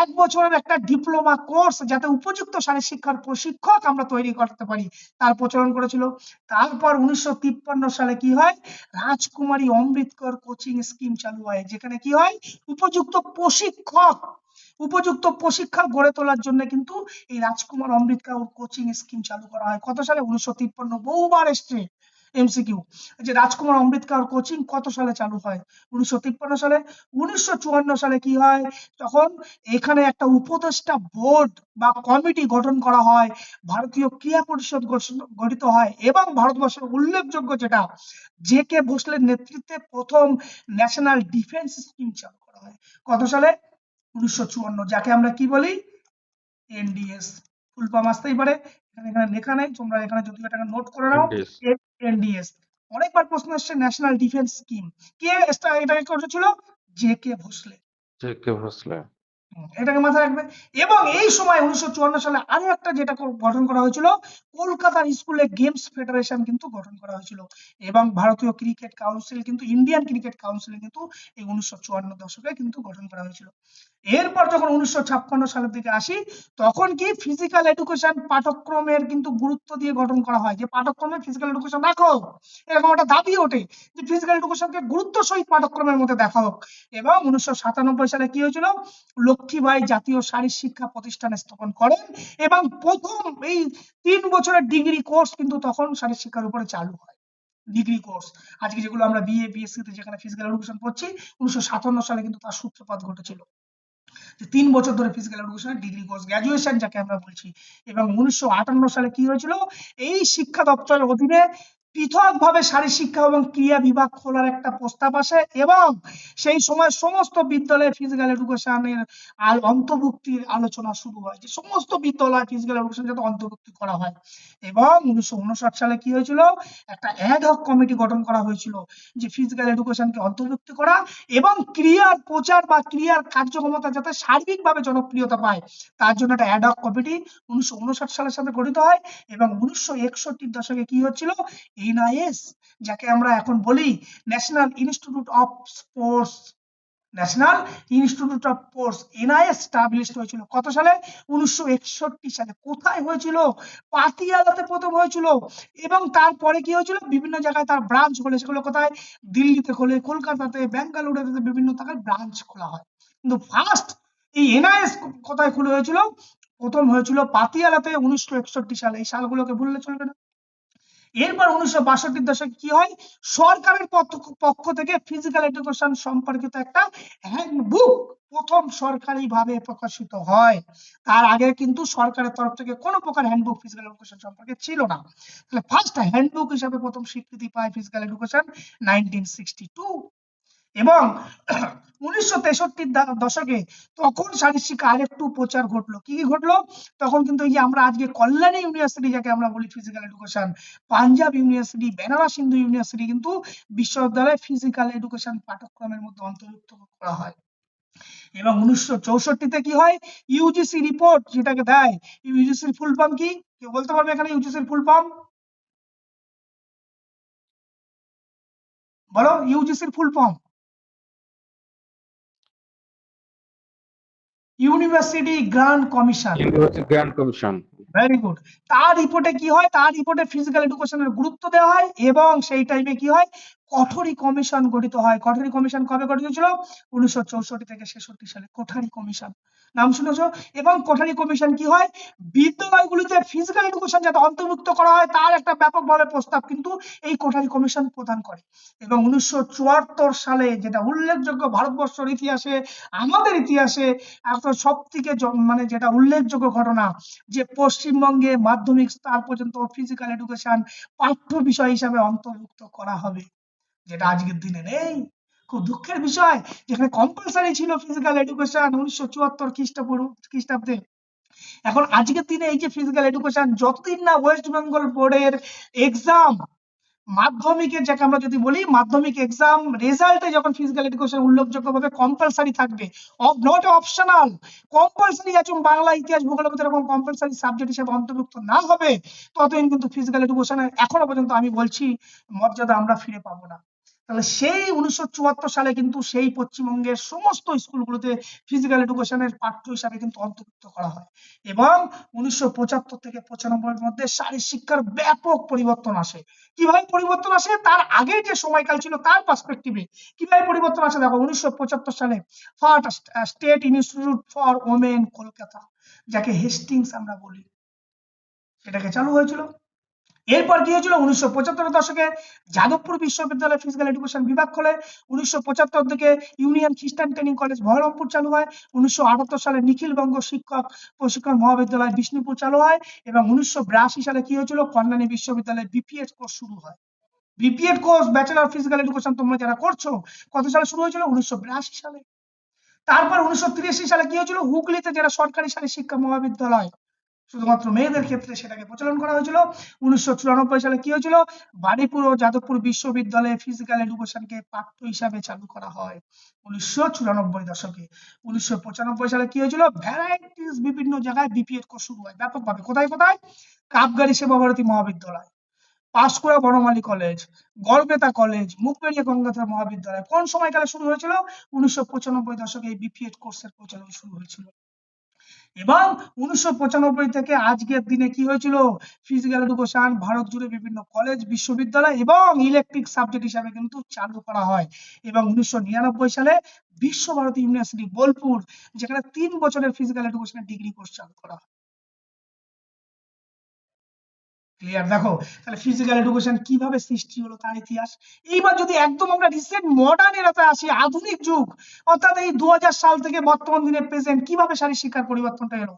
1 বছরের একটা ডিপ্লোমা কোর্স যাতে উপযুক্ত শারীরিক শিক্ষার প্রশিক্ষক আমরা তৈরি করতে পারি তার প্রচলন করেছিল। তারপর 1953 সালে কি হয়? রাজকুমারী অমৃতকর কোচিং স্কিম চালু হয়, যেখানে কি হয়? উপযুক্ত প্রশিক্ষক গড়ে তোলার জন্য কিন্তু এই রাজকুমার অমৃত কাউর কোচিং স্কিম চালু করা হয়। কত সালে? 1953। বহুবার এসছে এমসিকিউ যে রাজকুমার অমৃত কাউর কোচিং কত সালে চালু হয়? 1953 সালে। 1954 সালে কি হয়? তখন এখানে একটা উপদেষ্টা বোর্ড বা কমিটি গঠন করা হয়, ভারতীয় ক্রীড়া পরিষদ গঠিত হয় এবং ভারতবর্ষের উল্লেখযোগ্য যেটা জে.কে ভোসলের নেতৃত্বে প্রথম ন্যাশনাল ডিফেন্স স্কিম চালু করা হয়। কত সালে? 1954, যাকে আমরা কি বলি? এনডিএস। ফুল ফর্ম আসতেই পারে, এখানে লেখা নেই, তোমরা এখানে যদি এটাকে নোট করে নাও। NDS এনডিএস অনেকবার প্রশ্ন আসছে, ন্যাশনাল ডিফেন্স স্কিম। কে এটাকে করেছিল? জে.কে ভোসলে। JK ভোসলে। এটাকে মাথায় রাখবে। এবং এই সময় 1954 সালে আরো একটা যেটা গঠন করা হয়েছিল, কলকাতার স্কুলে গেমস ফেডারেশন কিন্তু গঠন করা হয়েছিল এবং ভারতীয় ক্রিকেট কাউন্সিল কিন্তু ইন্ডিয়ান ক্রিকেট কাউন্সিল কিন্তু এই 1954 দশকে কিন্তু গঠন করা হয়েছিল। এরপর যখন 1956 সালের দিকে আসি, তখন কি ফিজিক্যাল এডুকেশন পাঠ্যক্রমের কিন্তু গুরুত্ব দিয়ে গঠন করা হয় যে পাঠ্যক্রমে ফিজিক্যাল এডুকেশন রাখো, এরকম একটা দাবি ওঠে যে ফিজিক্যাল এডুকেশনকে গুরুত্ব সহিত পাঠ্যক্রমের মধ্যে দেখা হোক। এবং 1997 সালে কি হয়েছিল? লক্ষ্মীবাঈ জাতীয় শারীরিক শিক্ষা প্রতিষ্ঠান স্থাপন করেন এবং প্রথম এই 3 বছরের ডিগ্রি কোর্স কিন্তু তখন শারীরিক শিক্ষার উপরে চালু হয়। ডিগ্রি কোর্স আজকে যেগুলো আমরা বিএ বিএসসি তে যেখানে ফিজিক্যাল এডুকেশন পড়ছি, 1957 সালে কিন্তু তার সূত্রপাত ঘটেছিল যে 3 বছর ধরে ফিজিক্যাল এডুকেশনের ডিগ্রি কোর্স, গ্র্যাজুয়েশন যাকে আমরা বলছি। এবং 1958 সালে কি হয়েছিল? এই শিক্ষা দপ্তরের অধীনে পৃথকভাবে শারীরিক শিক্ষা এবং ক্রিয়া বিভাগ খোলার একটা প্রস্তাব আসে এবং সেই সময় সমস্ত বিদ্যালয়ে ফিজিক্যাল এডুকেশনের অন্তর্ভুক্তির আলোচনা শুরু হয় যে সমস্ত বিদ্যালয়ে ফিজিক্যাল এডুকেশন যাতে অন্তর্ভুক্তি করা হয়। এবং 1959 সালে কি হয়েছিল? একটা অ্যাডহক কমিটি গঠন করা হয়েছিল যে ফিজিক্যাল এডুকেশনকে অন্তর্ভুক্ত করা এবং ক্রিয়ার প্রচার বা ক্রিয়ার কার্যক্ষমতা যাতে সার্বিকভাবে জনপ্রিয়তা পায় তার জন্য একটা অ্যাডহক কমিটি 1959 সালের সাথে গঠিত হয়। এবং 1961 দশকে কি হচ্ছিল? এনআইএস, যাকে আমরা এখন বলি national institute of sports, NIS established হয়েছিল কত সালে? 1961 সালে। কোথায় হয়েছিল? পাতিয়ালাতে প্রথম হয়েছিল এবং তারপরে কি হয়েছিল? বিভিন্ন জায়গায় তার ব্রাঞ্চ খোলে। সেগুলো কোথায়? দিল্লিতে খোলে, কলকাতাতে, বেঙ্গালুরুতে, বিভিন্ন জায়গায় ব্রাঞ্চ খোলা হয়। কিন্তু ফার্স্ট এই এনআইএস কোথায় খুলে হয়েছিল? প্রথম হয়েছিল পাতিয়ালাতে 1961 সালে। এই সালগুলোকে ভুললে চলবে না। এরপর 1962 দশকে কি হয়? সরকারের পক্ষ থেকে ফিজিক্যাল এডুকেশন সম্পর্কিত একটা হ্যান্ডবুক প্রথম সরকারিভাবে প্রকাশিত হয়। তার আগে কিন্তু সরকারের তরফ থেকে কোনো প্রকার হ্যান্ডবুক ফিজিক্যাল এডুকেশন সম্পর্কে ছিল না। তাহলে ফার্স্ট হ্যান্ডবুক হিসাবে প্রথম স্বীকৃতি পায় ফিজিক্যাল এডুকেশন 1962। এবং 1963 দশকে তখন শারীরিক শিক্ষা আরেকটু প্রচার ঘটলো। কি ঘটলো? তখন কিন্তু এই যে আমরা আজকে কল্যাণী ইউনিভার্সিটি যাকে আমরা বলি physical education, Punjab university, Banaras Hindu university কিন্তু বিশ্ববিদ্যালয়ে ফিজিক্যাল এডুকেশন পাঠ্যক্রমের মধ্যে অন্তর্ভুক্ত করা হয়। এবং 1964-তে কি হয়? ইউজিসি রিপোর্ট যেটাকে দেয়, ইউজিসির ফুল ফর্ম কি? কেউ বলতে পারবে এখানে ইউজিসির ফুল ফর্ম? বলো ইউজিসির full form. University Grant Commission. University Grand Commission. Very good. তার রিপোর্টে কি হয়? তার রিপোর্টে ফিজিক্যাল এডুকেশনের গুরুত্ব দেওয়া হয় এবং সেই টাইমে কি হয়? কোঠারি কমিশন গঠিত হয়। কোঠারি কমিশন কবে গঠিত ছিল? 1964 থেকে 66 সালে কোঠারি কমিশন, নাম শুনেছো? এবং কোঠারি কমিশন কি হয়? বিদ্যালয়গুলিতে ফিজিক্যাল এডুকেশন যাতে অন্তর্ভুক্ত করা হয় তার একটা ব্যাপকভাবে প্রস্তাব কিন্তু এই কোঠারি কমিশন প্রদান করে। এবং 1974 সালে, যেটা উল্লেখযোগ্য ভারতবর্ষের ইতিহাসে, আমাদের ইতিহাসে একটা সব থেকে মানে যেটা উল্লেখযোগ্য ঘটনা, যে পশ্চিমবঙ্গে মাধ্যমিক স্তর পর্যন্ত ফিজিক্যাল এডুকেশন পাঠ্য বিষয় হিসাবে অন্তর্ভুক্ত করা হবে, যেটা আজকের দিনে নেই। খুব দুঃখের বিষয়, যেখানে কম্পালসারি ছিল ফিজিক্যাল এডুকেশন 1974 খ্রিস্টাব্দে, এখন আজকের দিনে এই যে ফিজিক্যাল এডুকেশন, যতদিন না ওয়েস্ট বেঙ্গল বোর্ডের এক্সাম, মাধ্যমিকের যাকে আমরা যদি বলি মাধ্যমিক এক্সাম রেজাল্টে যখন ফিজিক্যাল এডুকেশন উল্লেখযোগ্যভাবে কম্পালসারি থাকবে, নট অপশনাল, কম্পালসারি আছে, বাংলা ইতিহাস ভূগোলের মতো এরকম কম্পালসারি সাবজেক্ট হিসেবে অন্তর্ভুক্ত না হবে, ততদিন কিন্তু ফিজিক্যাল এডুকেশনের এখনো পর্যন্ত আমি বলছি মর্যাদা আমরা ফিরে পাবো না। তাহলে সেই 1974 সালে কিন্তু সেই পশ্চিমবঙ্গের সমস্ত স্কুলগুলোতে ফিজিক্যাল এডুকেশনের পাঠ্য হিসাবে কিন্তু অন্তর্ভুক্ত করা হয় এবং 1975 থেকে 95 এর মধ্যে শারীরিক শিক্ষার ব্যাপক পরিবর্তন আসে। কিভাবে পরিবর্তন আসে তার আগে যে সময়কাল ছিল তার পার্সপেক্টিভে কিভাবে পরিবর্তন আসে দেখো। 1975 সালে first state institute for women Kolkata, যাকে হেস্টিংস আমরা বলি, সেটাকে চালু হয়েছিল। এরপর কি হয়েছিল, 1975 দশকে যাদবপুর বিশ্ববিদ্যালয় ফিজিক্যাল এডুকেশন বিভাগ খোলে। 1975 থেকে ইউনিয়ন খ্রিস্টান ট্রেনিং কলেজ বহরমপুর চালু হয়। 1978 সালে নিখিল বঙ্গ শিক্ষক প্রশিক্ষণ মহাবিদ্যালয় বিষ্ণুপুর চালু হয় এবং 1982 সালে কি হয়েছিল, কল্যাণী বিশ্ববিদ্যালয়ে বিপিএড কোর্স শুরু হয়। BPEd course bachelor of physical education তোমরা যারা করছো, কত সালে শুরু হয়েছিল, 1982 সালে। তারপর 1983 সালে কি হয়েছিল, হুগলিতে যারা সরকারি শারীরিক শিক্ষা মহাবিদ্যালয় শুধুমাত্র মেয়েদের ক্ষেত্রে সেটাকে প্রচলন করা হয়েছিল। 1994 সালে কি হয়েছিল, বারুইপুর ও যাদবপুর বিশ্ববিদ্যালয়ে ফিজিক্যাল এডুকেশনকে পাঠ্য হিসাবে চালু করা হয় 1994 দশকে। 1995 সালে কি হয়েছিল, ভ্যারাইটিস বিভিন্ন জায়গায় বিপিএড কোর্স শুরু হয় ব্যাপকভাবে। কোথায় কোথায়, কাপগাড়ি সেবা ভারতী মহাবিদ্যালয়, পাঁশকুড়া বনমালী কলেজ, গড়বেতা কলেজ, মুখবেড়িয়া গঙ্গাধর মহাবিদ্যালয়। কোন সময়কালে শুরু হয়েছিল, 1995 দশকে এই বিপিএড কোর্সের প্রচলন শুরু হয়েছিল। এবং 1995 থেকে আজকের দিনে কি হয়েছিল, ফিজিক্যাল এডুকেশন ভারত জুড়ে বিভিন্ন কলেজ বিশ্ববিদ্যালয় এবং ইলেকট্রিক সাবজেক্ট হিসাবে কিন্তু চালু করা হয়। এবং 1999 সালে বিশ্বভারতী ইউনিভার্সিটি বোলপুর, যেখানে 3 বছরের ফিজিক্যাল এডুকেশনের ডিগ্রি কোর্স চালু করা হয়। ক্লিয়ার? দেখো তাহলে ফিজিক্যাল এডুকেশন কিভাবে সৃষ্টি হলো তার ইতিহাস। এইবার যদি একদম আমরা রিসেন্ট মডার্ন এরাতে আসি, আধুনিক যুগ, অর্থাৎ এই 2000 সাল থেকে বর্তমান দিনে প্রেজেন্ট, কিভাবে শারীরিক শিক্ষার পরিবর্তনটা এলো।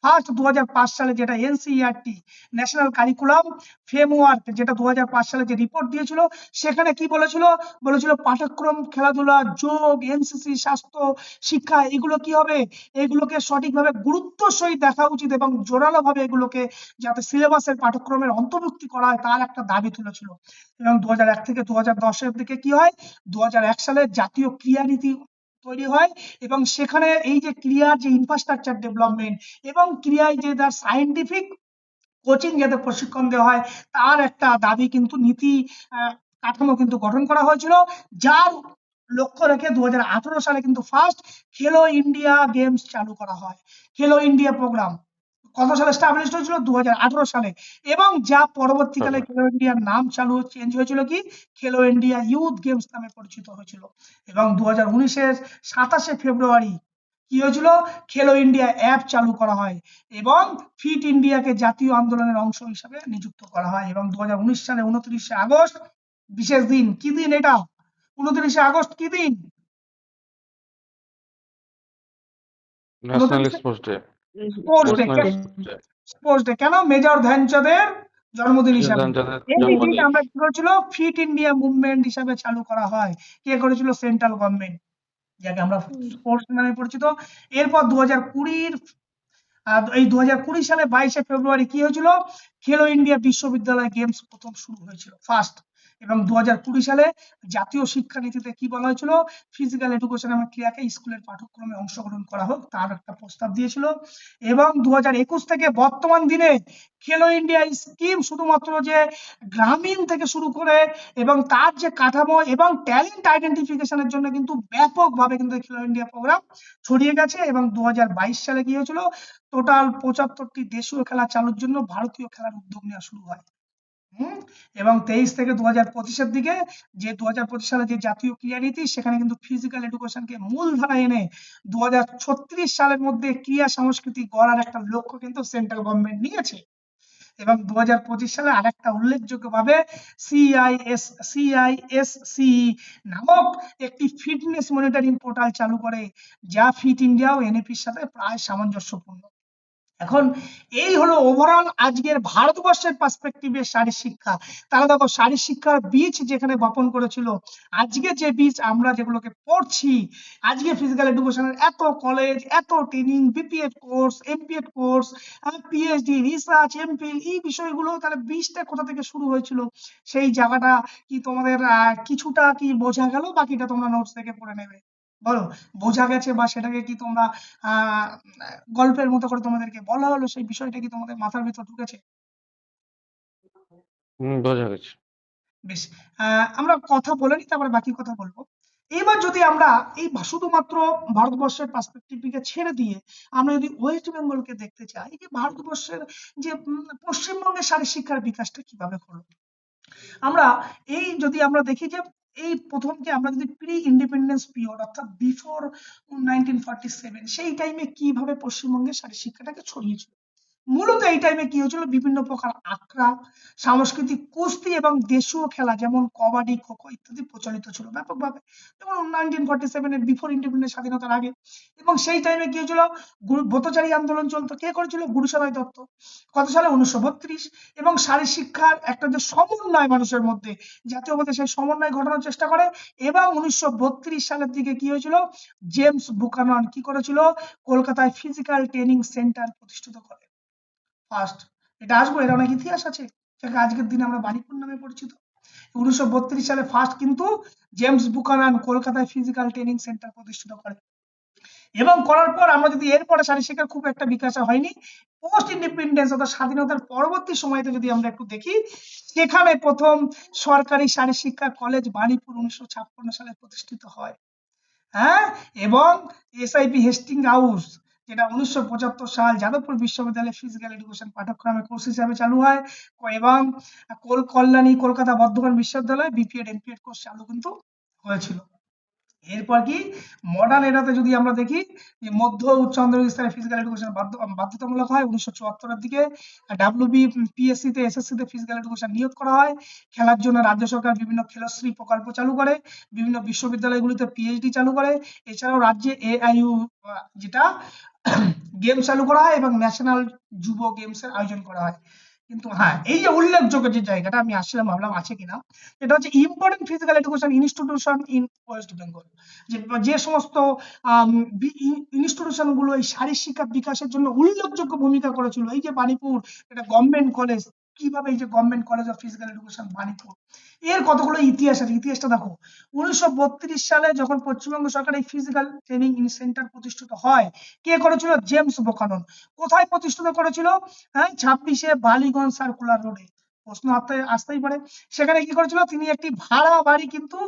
ফার্স্ট 2005 সালে যেটা এনসিইআরটি ন্যাশনাল কারিকুলাম ফ্রেমওয়ার্ক, যেটা 2005 সালে যে রিপোর্ট দিয়েছিল, সেখানে কি বলেছিল, বলেছিল পাঠ্যক্রম, খেলাধুলা, যোগ, এনসিসি, স্বাস্থ্য শিক্ষা, এগুলো কি হবে, এগুলোকে সঠিকভাবে গুরুত্বর সহিত দেখা উচিত এবং জোরালো ভাবে এগুলোকে যাতে সিলেবাসের পাঠ্যক্রমের অন্তর্ভুক্তি করা হয় তার একটা দাবি তুলেছিল। এবং 2001 থেকে 2010 দিকে কি হয়, 2001 সালে জাতীয় ক্রীড়া নীতি তৈরি হয় এবং সেখানে এই যে ক্রীড়ার যে ইনফ্রাস্ট্রাকচার ডেভেলপমেন্ট এবং ক্রীড়ায় যে তার সায়েন্টিফিক কোচিং যাতে প্রশিক্ষণ দেওয়া হয় তার একটা দাবি কিন্তু নীতি কাঠামো কিন্তু গঠন করা হয়েছিল, যার লক্ষ্য রেখে 2018 সালে কিন্তু ফার্স্ট খেলো ইন্ডিয়া গেমস চালু করা হয়। খেলো ইন্ডিয়া প্রোগ্রাম কত সালে স্টাবলিশড হয়েছিল, 2018 সালে, এবং যা পরবর্তীকালে খেলো ইন্ডিয়ার নাম চেঞ্জ হয়েছিল কি, খেলো ইন্ডিয়া ইউথ গেমস নামে পরিচিত হয়েছিল। এবং 2019-এর 27শে ফেব্রুয়ারি কি হয়েছিল, খেলো ইন্ডিয়া অ্যাপ চালু করা হয় এবং ফিট ইন্ডিয়াকে জাতীয় আন্দোলনের অংশ হিসাবে নিযুক্ত করা হয়। এবং 2019 সালে 29শে আগস্ট বিশেষ দিন, কি দিন এটা, 29শে আগস্ট কি দিন, national sports day. Sports day. National sports day. Sports day কেন, মেজর ধ্যানচাঁদের জন্মদিন হিসাবে। ধ্যানচাঁদের এই জন্মদিন। দিনটা আমরা কি করেছিল, ফিট ইন্ডিয়া মুভমেন্ট হিসাবে চালু করা হয়। কে করেছিল, সেন্ট্রাল গভর্নমেন্ট, যাকে আমরা স্পোর্টস নামে পরিচিত। এরপর 2020 সালে 22শে ফেব্রুয়ারি কি হয়েছিল, খেলো ইন্ডিয়া বিশ্ববিদ্যালয় গেমস প্রথম শুরু হয়েছিল ফার্স্ট। এবং 2020 সালে জাতীয় শিক্ষানীতিতে কি বলা হয়েছিল, ফিজিক্যাল এডুকেশন এবং ক্রীড়াকে স্কুলের পাঠ্যক্রমে অংশগ্রহণ করা হোক তার একটা প্রস্তাব দিয়েছিল। এবং 2021 থেকে বর্তমান দিনে খেলো ইন্ডিয়া স্কিম শুধুমাত্র যে গ্রামীণ থেকে শুরু করে এবং তার যে কাঠামো এবং ট্যালেন্ট আইডেন্টিফিকেশনের জন্য কিন্তু ব্যাপকভাবে কিন্তু খেলো ইন্ডিয়া প্রোগ্রাম ছড়িয়ে গেছে। এবং 2022 সালে কি হয়েছিল, টোটাল 75টি দেশীয় খেলা চালুর জন্য ভারতীয় খেলার উদ্যোগ নেওয়া শুরু হয়। এবং 23 থেকে 2025-এর দিকে যে 2025 সালে যে জাতীয় ক্রীড়া নীতি, সেখানে কিন্তু ফিজিক্যাল এডুকেশনকে মূল ধারায় এনে 2036 সালের মধ্যে ক্রীড়া সংস্কৃতি গড়ার একটা লক্ষ্য কিন্তু সেন্ট্রাল গভর্নমেন্ট নিয়েছে। এবং 2025 সালে আরেকটা উল্লেখযোগ্যভাবে CISC নামক একটি ফিটনেস মনিটরিং পোর্টাল চালু করে, যা ফিট ইন্ডিয়া ও এনএপির সাথে প্রায় সামঞ্জস্যপূর্ণ। এখন এই হলো ওভারঅল আজকের ভারতবর্ষের পার্সপেক্টিভে শারীর শিক্ষা। তাহলে দেখো শারীর শিক্ষার বীজ যেখানে বপন করেছিল, আজকে যে বীজ আমরা যেগুলোকে পড়ছি, আজকে ফিজিক্যাল এডুকেশনের এত কলেজ, এত training, BPEd course, MPEd course, PhD, research, MPhil, এই বিষয়গুলো তাহলে বীজটা কোথা থেকে শুরু হয়েছিল, সেই জায়গাটা কি তোমাদের কিছুটা কি বোঝা গেল? বাকিটা তোমরা নোটস থেকে পড়ে নেবে। বলো, বোঝা গেছে? বা সেটাকে কি তোমরা আহ গল্পের মতো করে তোমাদেরকে বলা হলো, সেই বিষয়টা কি তোমাদের মাথার ভিতর ঢুকেছে? বোঝা গেছে। বেশ, আমরা কথা বলে নিই, তারপরে বাকি কথা বলবো। এবার যদি আমরা এই শুধুমাত্র ভারতবর্ষের পার্সপেক্টিভকে ছেড়ে দিয়ে আমরা যদি ওয়েস্ট বেঙ্গলকে দেখতে চাই, যে ভারতবর্ষের যে পশ্চিমবঙ্গের শারীর শিক্ষার বিকাশটা কিভাবে হলো, আমরা এই যদি আমরা দেখি যে এই প্রথম যে আমরা যদি প্রি ইন্ডিপেন্ডেন্স পিরিয়ড অর্থাৎ বিফোর 1947, সেই টাইমে কিভাবে পশ্চিমবঙ্গের শারীর শিক্ষাটাকে ছড়িয়েছিল। মূলত এই টাইমে কি হয়েছিল, বিভিন্ন প্রকার আখড়া, সাংস্কৃতিক কুস্তি এবং দেশীয় খেলা যেমন কবাডি, খোখো ইত্যাদি প্রচলিত ছিল ব্যাপকভাবে, যেমন 1947 এর বিফোর ইন্ডিপেন্ডেন্স, স্বাধীনতার আগে। এবং সেই টাইমে কি হয়েছিল, ব্রতচারী আন্দোলন চলতো। কে করেছিল? গুরুসদয় দত্ত। কত সালে? 1932। এবং শারীর শিক্ষার একটা যে সমন্বয় মানুষের মধ্যে, জাতীয়ভাবে সেই সমন্বয় ঘটানোর চেষ্টা করে। এবং 1932 সালের দিকে কি হয়েছিল, জেমস বুকানন কি করেছিল, কলকাতায় ফিজিক্যাল ট্রেনিং সেন্টার প্রতিষ্ঠিত করে ফার্স্ট। এটা আসবো, এর অনেক ইতিহাস আছে, যাকে আজকের দিনে আমরা বাণীপুর নামে পরিচিত। 1932 সালে ফার্স্ট কিন্তু জেমস বুকানান কলকাতায় ফিজিক্যাল ট্রেনিং সেন্টার প্রতিষ্ঠিত করে। এবং করার পর আমরা যদি এরপরে শারীর শিক্ষার খুব একটা বিকাশ হয়নি, পোস্ট ইন্ডিপেন্ডেন্স অর্থাৎ স্বাধীনতার পরবর্তী সময়তে যদি আমরা একটু দেখি, সেখানে প্রথম সরকারি শারীর শিক্ষা কলেজ বাণীপুর 1956 সালে প্রতিষ্ঠিত হয়। হ্যাঁ, এবং এসআইপি হেস্টিং হাউস, যেটা 1975 সাল যাদবপুর বিশ্ববিদ্যালয়ে ফিজিক্যাল এডুকেশন পাঠ্যক্রমে কোর্স হিসাবে চালু হয়। এবং কল্যাণী কলকাতা বর্ধমান বিশ্ববিদ্যালয়ে বিপিএড এমপিএড কোর্স চালু কিন্তু হয়েছিল। এরপর কি মডার্ন এরাতে যদি আমরা দেখি, যে মধ্য উচ্চ মাধ্যমিক স্তরে ফিজিক্যাল এডুকেশন বাধ্যতামূলক হয় 1974 এর দিকে। পিএসসি তে এসএসসি তে ফিজিক্যাল এডুকেশন নিয়োগ করা হয়। খেলার জন্য রাজ্য সরকার বিভিন্ন খেলশ্রী প্রকল্প চালু করে, বিভিন্ন বিশ্ববিদ্যালয়গুলিতে পিএইচডি চালু করে। এছাড়াও রাজ্যে এআইইউ যেটা গেম চালু করা হয় এবং ন্যাশনাল যুব গেমস এর আয়োজন করা হয়। কিন্তু হ্যাঁ, এই যে উল্লেখযোগ্য যে জায়গাটা আমি আসছিলাম, ভাবলাম আছে কিনা, এটা হচ্ছে important physical education institution in West Bengal. যে সমস্ত ইনস্টিটিউশন গুলো এই শারীর শিক্ষা বিকাশের জন্য উল্লেখযোগ্য ভূমিকা করেছিল, এই যে বাণীপুর, এটা গভর্নমেন্ট কলেজ, কিভাবে এই যে government college of physical education Banipur, এর কতগুলো ইতিহাস আছে। ইতিহাসটা দেখো, 1932 সালে যখন পশ্চিমবঙ্গ সরকার এই ফিজিক্যাল ট্রেনিং সেন্টার প্রতিষ্ঠিত হয়, কে করেছিল? James Buchanan. কোথায় প্রতিষ্ঠিত করেছিল? হ্যাঁ, 26 বালিগঞ্জ সার্কুলার রোডে। প্রশ্ন আসতেই পারে, সেখানে কি করেছিল? তিনি একটি ভাড়া বাড়ি, কিন্তু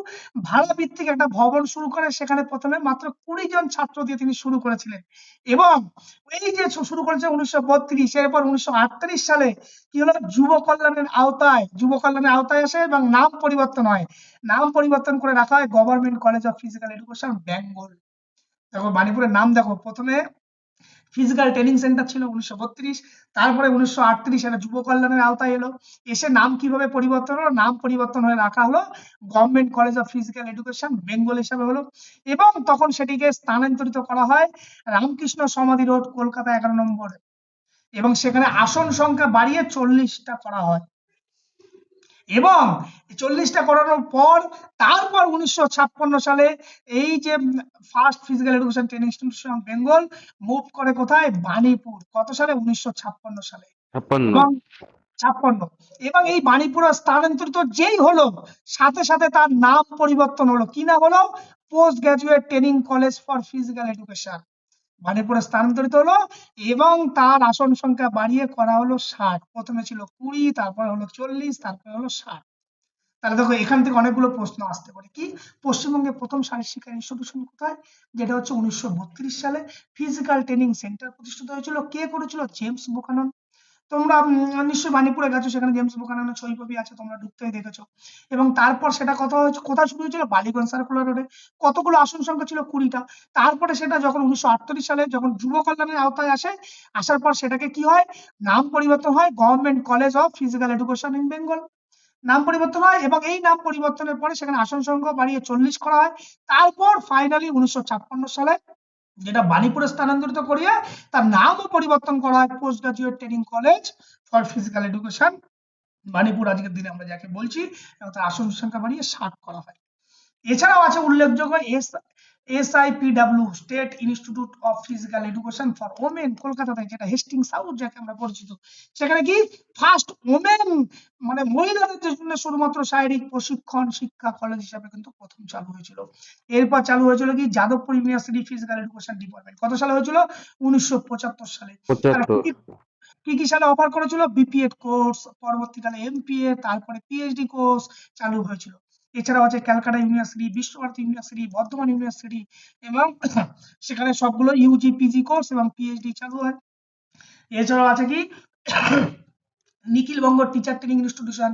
ভাড়া ভিত্তিক একটা ভবন শুরু করে, সেখানে প্রথমে মাত্র 20 জন ছাত্র দিয়ে তিনি শুরু করেছিলেন। এবং এই যে শুরু করেছে 1932, এরপর 1938 সালে কি হলো, যুব কল্যাণের আওতায় আসে এবং নাম পরিবর্তন হয়। নাম পরিবর্তন করে রাখা হয় government college of physical education Bengal. দেখো বাণীপুরের নাম দেখো, প্রথমে ফিজিক্যাল ট্রেনিং সেন্টার ছিল 1932, তারপরে 1938 এটা যুব কল্যাণের আওতায় এলো। এসে নাম কিভাবে পরিবর্তন হলো? নাম পরিবর্তন হয়ে রাখা হলো government college of physical education Bengal হিসাবে হলো। এবং তখন সেটিকে স্থানান্তরিত করা হয় রামকৃষ্ণ সমাধি রোড, কলকাতা 11 নম্বরে। এবং সেখানে আসন সংখ্যা বাড়িয়ে 40টা করা হয়। এবং 40টা করানোর পর তারপর 1956 সালে এই যে first physical education training institution Bengal move করে কোথায়? বাণীপুর। কত সালে? 1956 সালে। 56। এবং 56, এবং এই বাণীপুর স্থানান্তরিত যেই হলো, সাথে সাথে তার নাম পরিবর্তন হলো। কি নাম হলো? Post graduate training college for physical education বাণীপুরে স্থানান্তরিত হলো। এবং তার আসন সংখ্যা বাড়িয়ে করা হলো 60। প্রথমে ছিল 20, তারপরে হলো 40, তারপরে হলো 60। তাহলে দেখো, এখান থেকে অনেকগুলো প্রশ্ন আসতে পারে। কি, পশ্চিমবঙ্গে প্রথম শারীর শিক্ষা ইনস্টিটিউশন কোথায়? যেটা হচ্ছে 1932 সালে ফিজিক্যাল ট্রেনিং সেন্টার প্রতিষ্ঠিত হয়েছিল। কে করেছিল? James Buchanan. তোমরা নিশ্চয়ই বাণীপুরে গেছো, সেখানে জেমস বুকাননের ছবি আছে, তোমরা ঢুকতেই দেখেছো। এবং তারপর সেটা কোথায় শুরু হয়েছিল? বালিগঞ্জ সার্কুলার রোডে। কতগুলো আসন সংখ্যা ছিল? 20টা। তারপরে সেটা যখন 1948 সালে যখন যুব কল্যাণের আওতায় আসার পর সেটাকে কি হয়? নাম পরিবর্তন হয় government college of physical education in Bengal. নাম পরিবর্তন হয়, এবং এই নাম পরিবর্তনের পরে সেখানে আসন সংখ্যা বাড়িয়ে 40 করা হয়। তারপর ফাইনালি 1956 সালে যেটা বাণীপুরে স্থানান্তরিত করিয়ে তার নামও পরিবর্তন করা হয় post graduate training college for physical education Banipur আজকের দিনে আমরা যাকে বলছি, এবং তার আসন সংখ্যা বাড়িয়ে 60 করা হয়। এছাড়াও আছে উল্লেখযোগ্য SIPW state institute of physical education for women কলকাতাতে, যেটা হেস্টিংস হাউস যাকে আমরা পরিচিত। সেখানে কি ফার্স্ট ওমেন মানে মহিলাদের জন্য শুধুমাত্র শারীরিক প্রশিক্ষণ শিক্ষা কলেজ হিসাবে কিন্তু প্রথম চালু হয়েছিল। এরপর চালু হয়েছিল কি Jadavpur university physical education department, কত সালে হয়েছিল? 1975 সালে। তারা 75। কি কি সালে অফার করেছিল? বিপিএড কোর্স, পরবর্তীকালে এমপিএ, তারপরে পিএইচডি কোর্স চালু হয়েছিল। এছাড়াও আছে Calcutta university, Visvabharati university, Bardhaman university, এবং সেখানে সবগুলো ইউজি পিজি কোর্স এবং পিএইচডি চালু হয়। এছাড়াও আছে কি Nikhilbanga teacher training institution,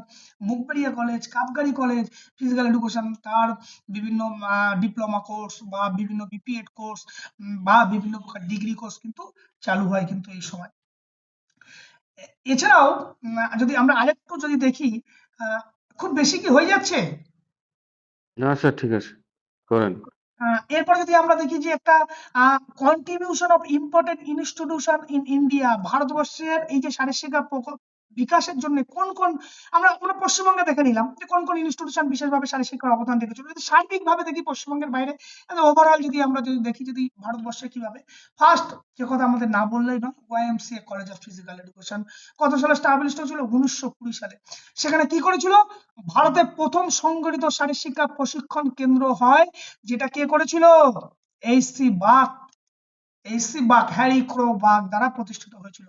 Mugberia college, Kapgari college physical education, তার বিভিন্ন ডিপ্লোমা কোর্স বা বিভিন্ন বিপিএড কোর্স বা বিভিন্ন প্রকার ডিগ্রি কোর্স কিন্তু চালু হয় কিন্তু এই সময়। এছাড়াও যদি আমরা আরেকটু যদি দেখি, খুব বেশি কি হয়ে যাচ্ছে? না স্যার, ঠিক আছে, করেন। এরপর যদি আমরা দেখি যে একটা contribution of important institution in India, ভারতবর্ষের এই যে শারীরশিক্ষা বিকাশের জন্য কোন কোন আমরা আমরা পশ্চিমবঙ্গে দেখে নিলাম যে কোন কোন ইনস্টিটিউশন বিশেষভাবে শারীরশিক্ষার অবদান রেখেছিল। যদি সার্বিকভাবে দেখি পশ্চিমবঙ্গের বাইরে, ওভারঅল যদি আমরা যদি দেখি যদি ভারতবর্ষে কিভাবে, ফার্স্ট যে কথা আমাদের না বললেই নয়, YMCA college of physical education কত সালে স্টাবলিশড হয়েছিল? 1920 সালে। সেখানে কি করেছিল? ভারতের প্রথম সংগঠিত শারীরশিক্ষা প্রশিক্ষণ কেন্দ্র হয়, যেটা কে করেছিল? এইচসি বাক হ্যারি ক্রো বাক দ্বারা প্রতিষ্ঠিত হয়েছিল।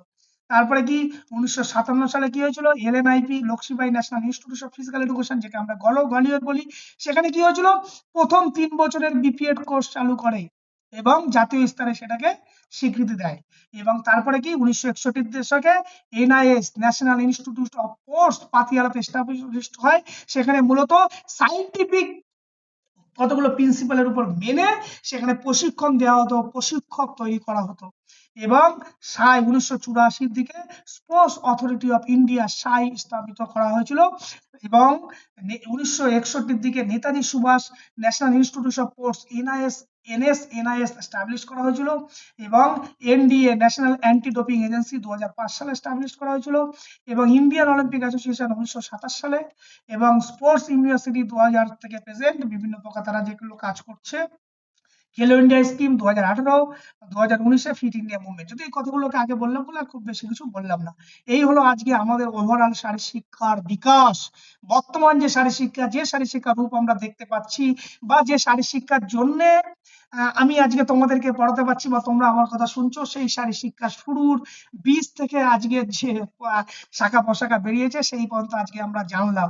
তারপরে কি 1957 সালে কি হয়েছিল? LNIP Lakshmibai national institute of physical education, যেটা আমরা গ্বালিয়র বলি, সেখানে কি হয়েছিল? প্রথম 3 বছরের বিপিএড কোর্স চালু করে এবং জাতীয় স্তরে সেটাকে স্বীকৃতি দেয়। এবং তারপরে কি 1961 দশকে NIS National institute of post পাতিয়ালাতে এস্টাবলিশড হয়। সেখানে মূলত সায়েন্টিফিক কতগুলো প্রিন্সিপালের উপর মেনে সেখানে প্রশিক্ষণ দেওয়া হতো, প্রশিক্ষক তৈরি করা হতো। এবং 1984 দিকে স্পোর্টস অথরিটি অফ ইন্ডিয়া স্থাপিত করা হয়েছিল। এবং 1961 দিকে Netaji Subhash national institute of sports NIS establish করা হয়েছিল। এবং NDA national anti doping agency 2005 সালে এস্টাবলিশ করা হয়েছিল। এবং ইন্ডিয়ান অলিম্পিক অ্যাসোসিয়েশন 1927 সালে। এবং স্পোর্টস ইউনিভার্সিটি 2000 থেকে প্রেজেন্ট বিভিন্ন প্রকার তারা যেগুলো কাজ করছে। খেলো ইন্ডিয়া স্কিম 2018, 2019-এ ফিট ইন্ডিয়া মুভমেন্ট। যদি এই কথাগুলোকে আগে বললাম বলে আর খুব বেশি কিছু বললাম না। এই হলো আজকে আমাদের ওভারঅল শারীরশিক্ষার বিকাশ। বর্তমান যে শারীরশিক্ষার রূপ আমরা দেখতে পাচ্ছি, বা যে শারীরশিক্ষার জন্য আমি আজকে তোমাদেরকে পড়াতে পারছি বা তোমরা আমার কথা শুনছো, সেই শারীরশিক্ষা শুরুর বীজ থেকে আজকে যে শাখা প্রশাখা বেরিয়েছে সেই পর্যন্ত আজকে আমরা জানলাম।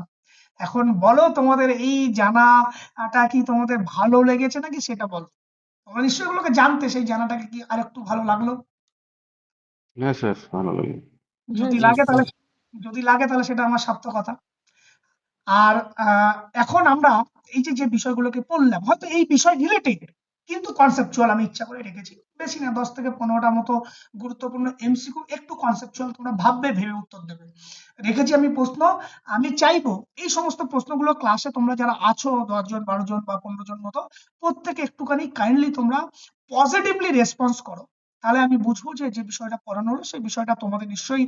এখন বলো, তোমাদের এই জানাটা কি তোমাদের ভালো লেগেছে নাকি সেটা বলো। তোমরা নিশ্চয়ই এগুলোকে জানতে, সেই জানাটাকে কি আরেকটু ভালো লাগলো? হ্যাঁ স্যার, ভালো লাগে। যদি Yes, লাগে sir. তাহলে সেটা আমার সার্থকতা। আর এখন আমরা এই যে বিষয়গুলোকে পড়লাম, হয়তো এই বিষয় রিলেটেড কিন্তু কনসেপচুয়াল আমি ইচ্ছা করে রেখেছি, বেশি না 10 থেকে 15টা মতো গুরুত্বপূর্ণ এমসিকিউ, একটু কনসেপচুয়াল, তোমরা ভেবে উত্তর দেবে রেখেছি আমি প্রশ্ন। আমি চাইবো এই সমস্ত প্রশ্নগুলো ক্লাসে তোমরা যারা আছো 10 জন 12 জন বা 15 জন মতো, প্রত্যেকে একটুখানি কাইন্ডলি তোমরা পজিটিভলি রেসপন্স করো। তাহলে আমি বুঝবো যে বিষয়টা পড়ানো হলো সেই বিষয়টা তোমাদের নিশ্চয়ই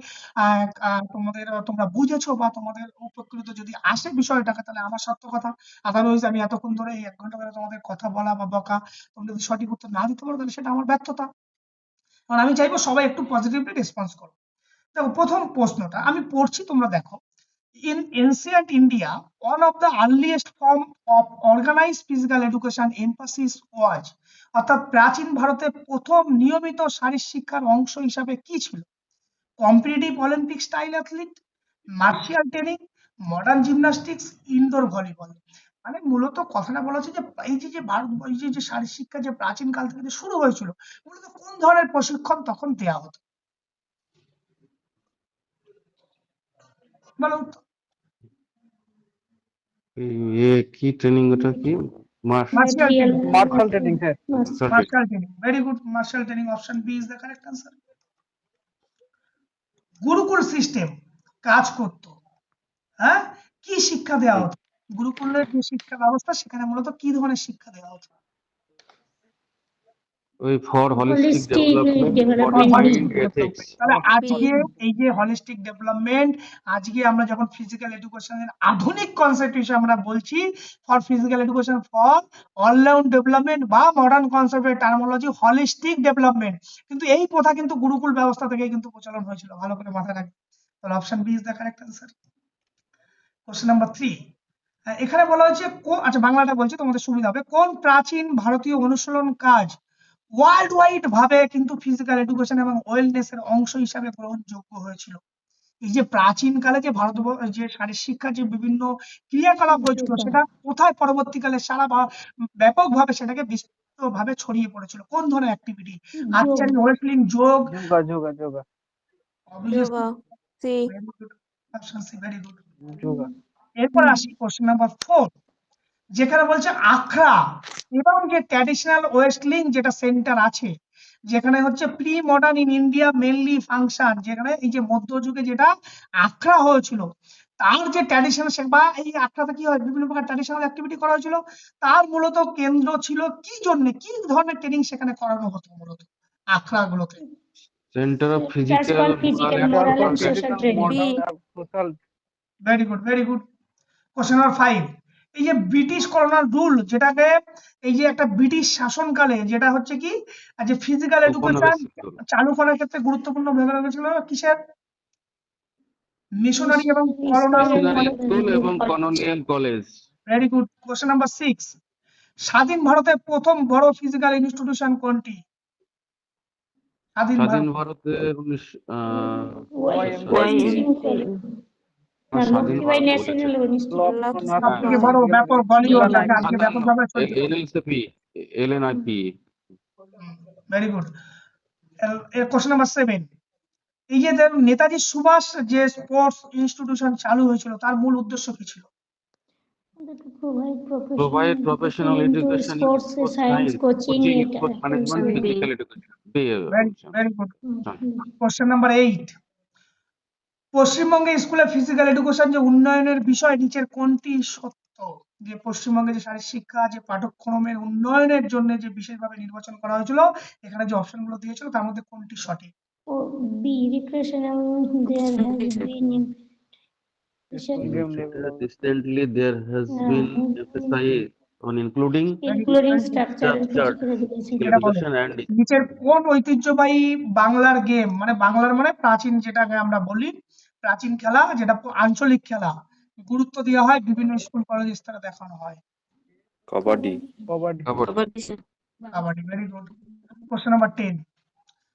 তোমরা বুঝেছো বা তোমাদের উপকৃত যদি আসে বিষয়টাকে, তাহলে আমার সার্থকতা। আদারওয়াইজ আমি এতক্ষণ ধরে এই 1 ঘন্টা ধরে তোমাদের কথা বলা বা বকা, তোমরা যদি সঠিক উত্তর না দিতে পারো তাহলে সেটা আমার ব্যর্থতা। কারণ আমি চাইবো সবাই একটু পজিটিভলি রেসপন্স করো। দেখো, প্রথম প্রশ্নটা আমি পড়ছি, তোমরা দেখো। In ancient India, one of the earliest form of organized physical education emphasis was, অর্থাৎ প্রাচীন ভারতে প্রথম নিয়মিত শারীর শিক্ষার অংশ হিসাবে কি ছিল? Competitive Olympic style athlete, Martial training, modern gymnastics, indoor volleyball. মানে মূলত কথাটা বলা হচ্ছে যে এই যে ভারতবর্ষে যে শারীর শিক্ষা যে প্রাচীন কাল থেকে যে শুরু হয়েছিল, মূলত কোন ধরনের প্রশিক্ষণ তখন দেওয়া হতো? বলো উত্তর। কি ট্রেনিং, ওটা কি? Martial Material. Training. Martial training, হ্যাঁ। Martial training, very good. Martial training, option B is the correct answer. Gurukul system কাজ করতো, হ্যাঁ? কি শিক্ষা দেওয়া হতো? গুরুকুলের যে শিক্ষা ব্যবস্থা, সেখানে মূলত কি ধরনের শিক্ষা দেওয়া হতো? ওই for holistic Holistic development development modifying B. Ethics. তাহলে B. আজকে এই যে হলিস্টিক ডেভেলপমেন্ট, আজকে আমরা যখন ফিজিক্যাল এডুকেশনের আধুনিক কনসেপ্ট হিসেবে আমরা বলছি for physical education for all-round development বা মডার্ন কনসেপ্টের টার্মোলজি হলিস্টিক ডেভেলপমেন্ট, কিন্তু এই প্রথা কিন্তু গুরুকুল ব্যবস্থা থেকে কিন্তু প্রচলন হয়েছিল, ভালো করে মাথায় রাখবেন। তাহলে option B is the correct answer. Question number 3, এখানে বলা হয়েছে আচ্ছা বাংলাটা বলছি তোমাদের সুবিধা হবে, কোন প্রাচীন ভারতীয় অনুশীলন কাজ ওয়ার্ল্ড ওয়াইড ভাবে কিন্তু ফিজিক্যাল এডুকেশন এবং ওয়েলনেস এর অংশ হিসাবে গ্রহণযোগ্য হয়েছিল? এই যে প্রাচীন কালে যে যে শারীর শিক্ষার যে বিভিন্ন ক্রিয়াকলাপ হয়েছিল সেটা কোথায় পরবর্তীকালে সারা ব্যাপকভাবে সেটাকে বিস্তৃতভাবে ছড়িয়ে পড়েছিল? কোন ধরনের অ্যাক্টিভিটি? আর্চারি, ওয়েটলিং, যোগ, yoga Yoga. C. Very good, option C very good. Yoga এরপর আসি কোশ্চেন নাম্বার 4, যেখানে বলছে আখড়া এবং যে ট্র্যাডিশনাল ওয়েস্টলিং যেটা সেন্টার আছে, যেখানে হচ্ছে pre modern in India mainly function, যেখানে এই যে মধ্যযুগে যেটা আখড়া হয়েছিল তার যে ট্র্যাডিশনাল বা এই আখড়াতে কি হয় বিভিন্ন প্রকার ট্র্যাডিশনাল অ্যাক্টিভিটি করা হয়েছিল, তার মূলত কেন্দ্র ছিল কি জন্য, কি ধরনের ট্রেনিং সেখানে করানো হতো মূলত আখড়া গুলোতে? Centre of That's physical, called physical, moral and social training. B. Social very good, very good. Question number 5, এই যে ব্রিটিশ কলোনিয়াল রুল, যেটাকে এই যে একটা ব্রিটিশ শাসনকালে যেটা হচ্ছে কি যে ফিজিক্যাল এডুকেশন চালু করার ক্ষেত্রে গুরুত্বপূর্ণ ভূমিকা রেখেছিল কিসের? মিশনারি এবং মিশনারি স্কুল কলোনিয়াল। এবং colonial college. Very good. Question number 6, স্বাধীন ভারতের প্রথম বড় ফিজিক্যাল ইনস্টিটিউশন কোনটি? স্বাধীন স্বাধীন ভারত। ভারতের National সবথেকে বড় ব্যাপক বলিউড যাকে আজকে ব্যাপকভাবে চলছে। LNCP, LNIP. Very good. Question number 7, এই যে নেতাজি সুভাষ যে স্পোর্টস ইনস্টিটিউশন চালু হয়েছিল তার মূল উদ্দেশ্য কি ছিল? Provide professional education in sports, science, coaching, sport management, B. physical education. Very good. Question number 8, পশ্চিমবঙ্গে স্কুলে ফিজিক্যাল এডুকেশন যে উন্নয়নের বিষয় নিচের কোনটি সত্য? যে পশ্চিমবঙ্গে যে শারীরিক শিক্ষা যে পাঠ্যক্রমের উন্নয়নের জন্য যে বিশেষভাবে নির্বাচন করা হয়েছিল, এখানে যে অপশনগুলো দিয়েছিল তার মধ্যে কোনটি সঠিক? B. Recreational, there has been Recently, there has been emphasis on including including structure and structured physical education. এটা বলো। education and নিচের কোন ঐতিহ্যবাহী বাংলার গেম, মানে বাংলার মানে প্রাচীন যেটাকে আমরা বলি প্রাচীন খেলা, যেটা আঞ্চলিক খেলা, গুরুত্ব দেওয়া হয় বিভিন্ন স্কুল কলেজ স্তরে দেখানো হয়? Kabaddi kabaddi Kabaddi. Kabaddi. Very good. Question number 10,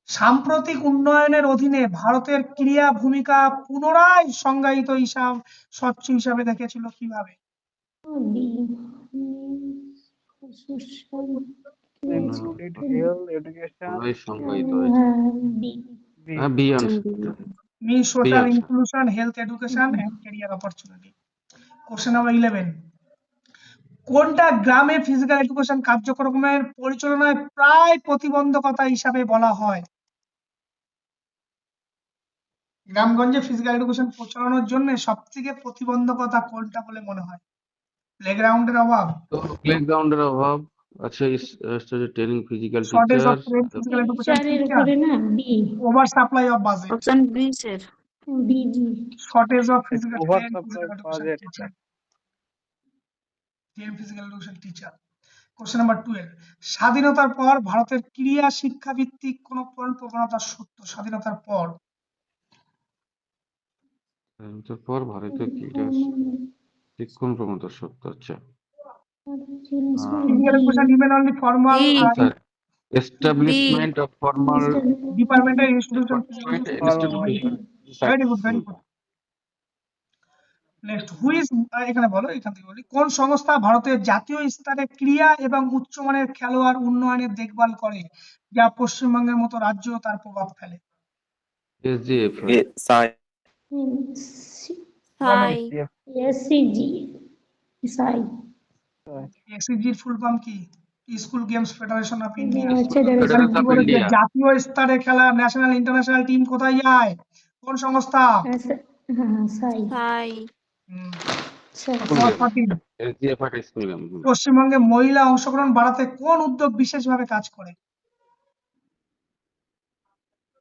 সাম্প্রতিক উন্নয়নের অধীনে ভারতের ক্রিয়া ভূমিকা পুনরায় সংজ্ঞায়িত স্বচ্ছ হিসাবে দেখেছিল কিভাবে? B. এডুকেশন সংজ্ঞায়িত হয়েছে। B. হ্যাঁ, B Means social answer. inclusion, health education and career opportunity. Question number 11, কোনটা গ্রামে ফিজিক্যাল এডুকেশন কার্যক্রমের পরিচালনায় প্রায় প্রতিবন্ধকতা হিসাবে বলা হয়? গ্রামগঞ্জে ফিজিক্যাল এডুকেশন পৌঁছানোর জন্য সবথেকে প্রতিবন্ধকতা কোনটা বলে মনে হয়? প্লেগ্রাউন্ডের অভাব, তো প্লেগ্রাউন্ডের অভাব আছে, training physical shortage of teacher, physical education টিচারের টিচার, উপরে না B. Over supply of budget, Option B, sir. B. Shortage of physical Oversupply budget. Teacher, physical education teacher. Question number 12, স্বাধীনতার পর ভারতের ক্রিয়া শিক্ষা ভিত্তিক কোন প্রবণতা সত্য? স্বাধীনতার পর পর ভারতীয় ক্রীড়া শিক্ষণ প্রবণতা সত্য। আচ্ছা, physical education even only formal B. Sir establishment of formal departmental institution. Very good, very good. Next, এখানে বলো, এখান থেকে বলি, কোন সংস্থা ভারতের জাতীয় স্তরে ক্রীড়া এবং উচ্চমানের খেলোয়াড় উন্নয়নের দেখভাল করে যা পশ্চিমবঙ্গের মতো রাজ্য তার প্রভাব ফেলে? এসজিএফ, সাই Sai. SCG. SI. এসিজির ফুল ফর্ম কি? School games federation of India. আচ্ছা, ফেডারেশন অফ ইন্ডিয়া। জাতীয় স্তরে খেলা ন্যাশনাল ইন্টারন্যাশনাল টিম কোথায় যায়? কোন সংস্থা? SI. Sai. Number 14, SGF school game. পশ্চিমবঙ্গে মহিলা অংশগ্রহণ বাড়াতে কোন উদ্যোগ বিশেষভাবে কাজ করে?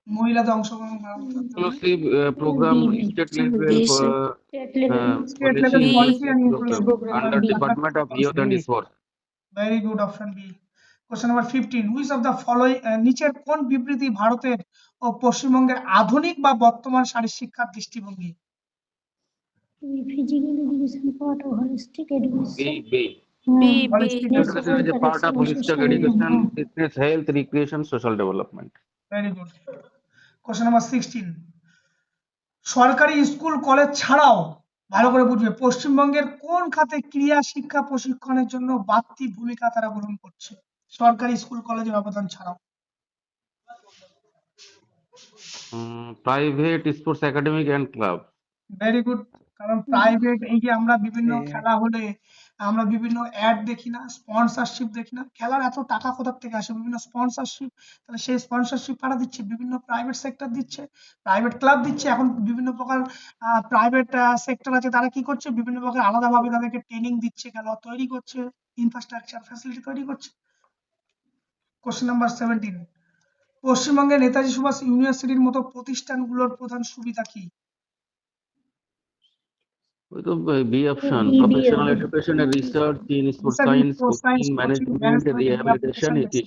মহিলাদের অংশগ্রহণ বাড়াতে হবে। Inclusive program, B, state B, level sir. State level. State level policy policy and program inclusive program, under B. Department of Youth and Sport. Very good, option B. Question number 15. Which of the following নিচের কোন বিবৃতি ভারতের ও পশ্চিমবঙ্গের আধুনিক বা বর্তমান শারীর শিক্ষার দৃষ্টিভঙ্গি? Physical education part of holistic education. B. B, Holistic B. Education is a part of holistic education, fitness, health, recreation, social development. Very good. Question number 16. সরকারি স্কুল কলেজ ছাড়াও ভালো করে বুঝবে পশ্চিমবঙ্গের কোন খাতে ক্রীড়া শিক্ষা প্রশিক্ষণের জন্য বাড়তি ভূমিকা তারা গ্রহণ করছে সরকারি স্কুল কলেজের অবদান ছাড়াও? Private sports academic and club. Very good. কারণ প্রাইভেট এই যে আমরা বিভিন্ন হ্যাঁ। খেলা হলে আমরা বিভিন্ন অ্যাড দেখি না, স্পন্সরশিপ দেখি না, খেলার এত টাকা কোথা থেকে আসে? বিভিন্ন স্পন্সরশিপ। তাহলে সেই স্পন্সরশিপ কারা দিচ্ছে? বিভিন্ন প্রাইভেট সেক্টর দিচ্ছে, প্রাইভেট ক্লাব দিচ্ছে। এখন বিভিন্ন প্রকার প্রাইভেট সেক্টর আছে, তারা কি করছে? বিভিন্ন প্রকার আলাদাভাবে তাদেরকে ট্রেনিং দিচ্ছে, খেলোয়াড় তৈরি করছে, ইনফ্রাস্ট্রাকচার ফ্যাসিলিটি তৈরি করছে। Question number 17. পশ্চিমবঙ্গের নেতাজি সুভাষ ইউনিভার্সিটির মতো প্রতিষ্ঠানগুলোর প্রধান সুবিধা কি? with the B option, B, professional B. education and research in sports Research in science, sports science, coaching, coaching, management, management, rehabilitation, rehabilitation, etc.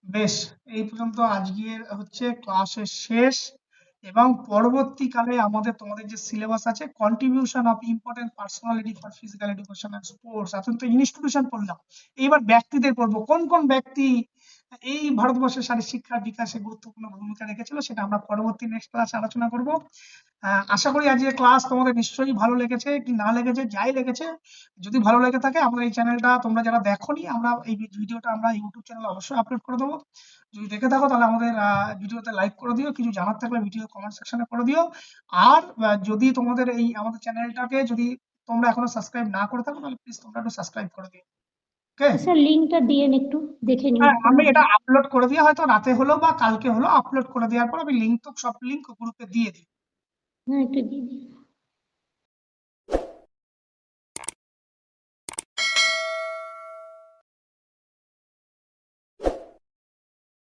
বেশ, এই পর্যন্ত আজকের হচ্ছে ক্লাসের শেষ। এবং পরবর্তীকালে আমাদের তোমাদের যে সিলেবাস আছে, contribution of important personality for physical education and sports, এখন তো ইনস্টিটিউশন পড়লাম, এইবার ব্যক্তিদের পড়বো। কোন কোন ব্যক্তি এই ভারতবর্ষের শারীর শিক্ষার বিকাশে গুরুত্বপূর্ণ ভূমিকা রেখেছিল সেটা আমরা পরবর্তী নেক্সট ক্লাসে আলোচনা করব। আশা করি আজকের ক্লাস তোমাদের নিশ্চয়ই ভালো লেগেছে, কি না লেগেছে, যাই লেগেছে, যদি ভালো লেগে থাকে আমাদের এই চ্যানেলটা তোমরা যারা দেখোনি, আমরা এই ভিডিওটা আমরা ইউটিউব চ্যানেলে অবশ্যই আপলোড করে দেবো। যদি দেখে থাকো তাহলে আমাদের ভিডিওতে লাইক করে দিও, কিছু জানার থাকলে ভিডিও কমেন্ট সেকশনে করে দিও। আর যদি তোমাদের এই আমাদের চ্যানেলটাকে যদি তোমরা এখনো সাবস্ক্রাইব না করে থাকো তাহলে প্লিজ তোমরা একটু সাবস্ক্রাইব করে দিও। ওকে, স্যার লিংকটা দিয়েন একটু দেখে নিন। আমি এটা আপলোড করে দিয়ে হয়তো রাতে হলো বা কালকে হলো, আপলোড করে দেওয়ার পর আমি লিংক তো সব লিংক গ্রুপে দিয়ে দিই। হ্যাঁ একটু দিয়ে দিন।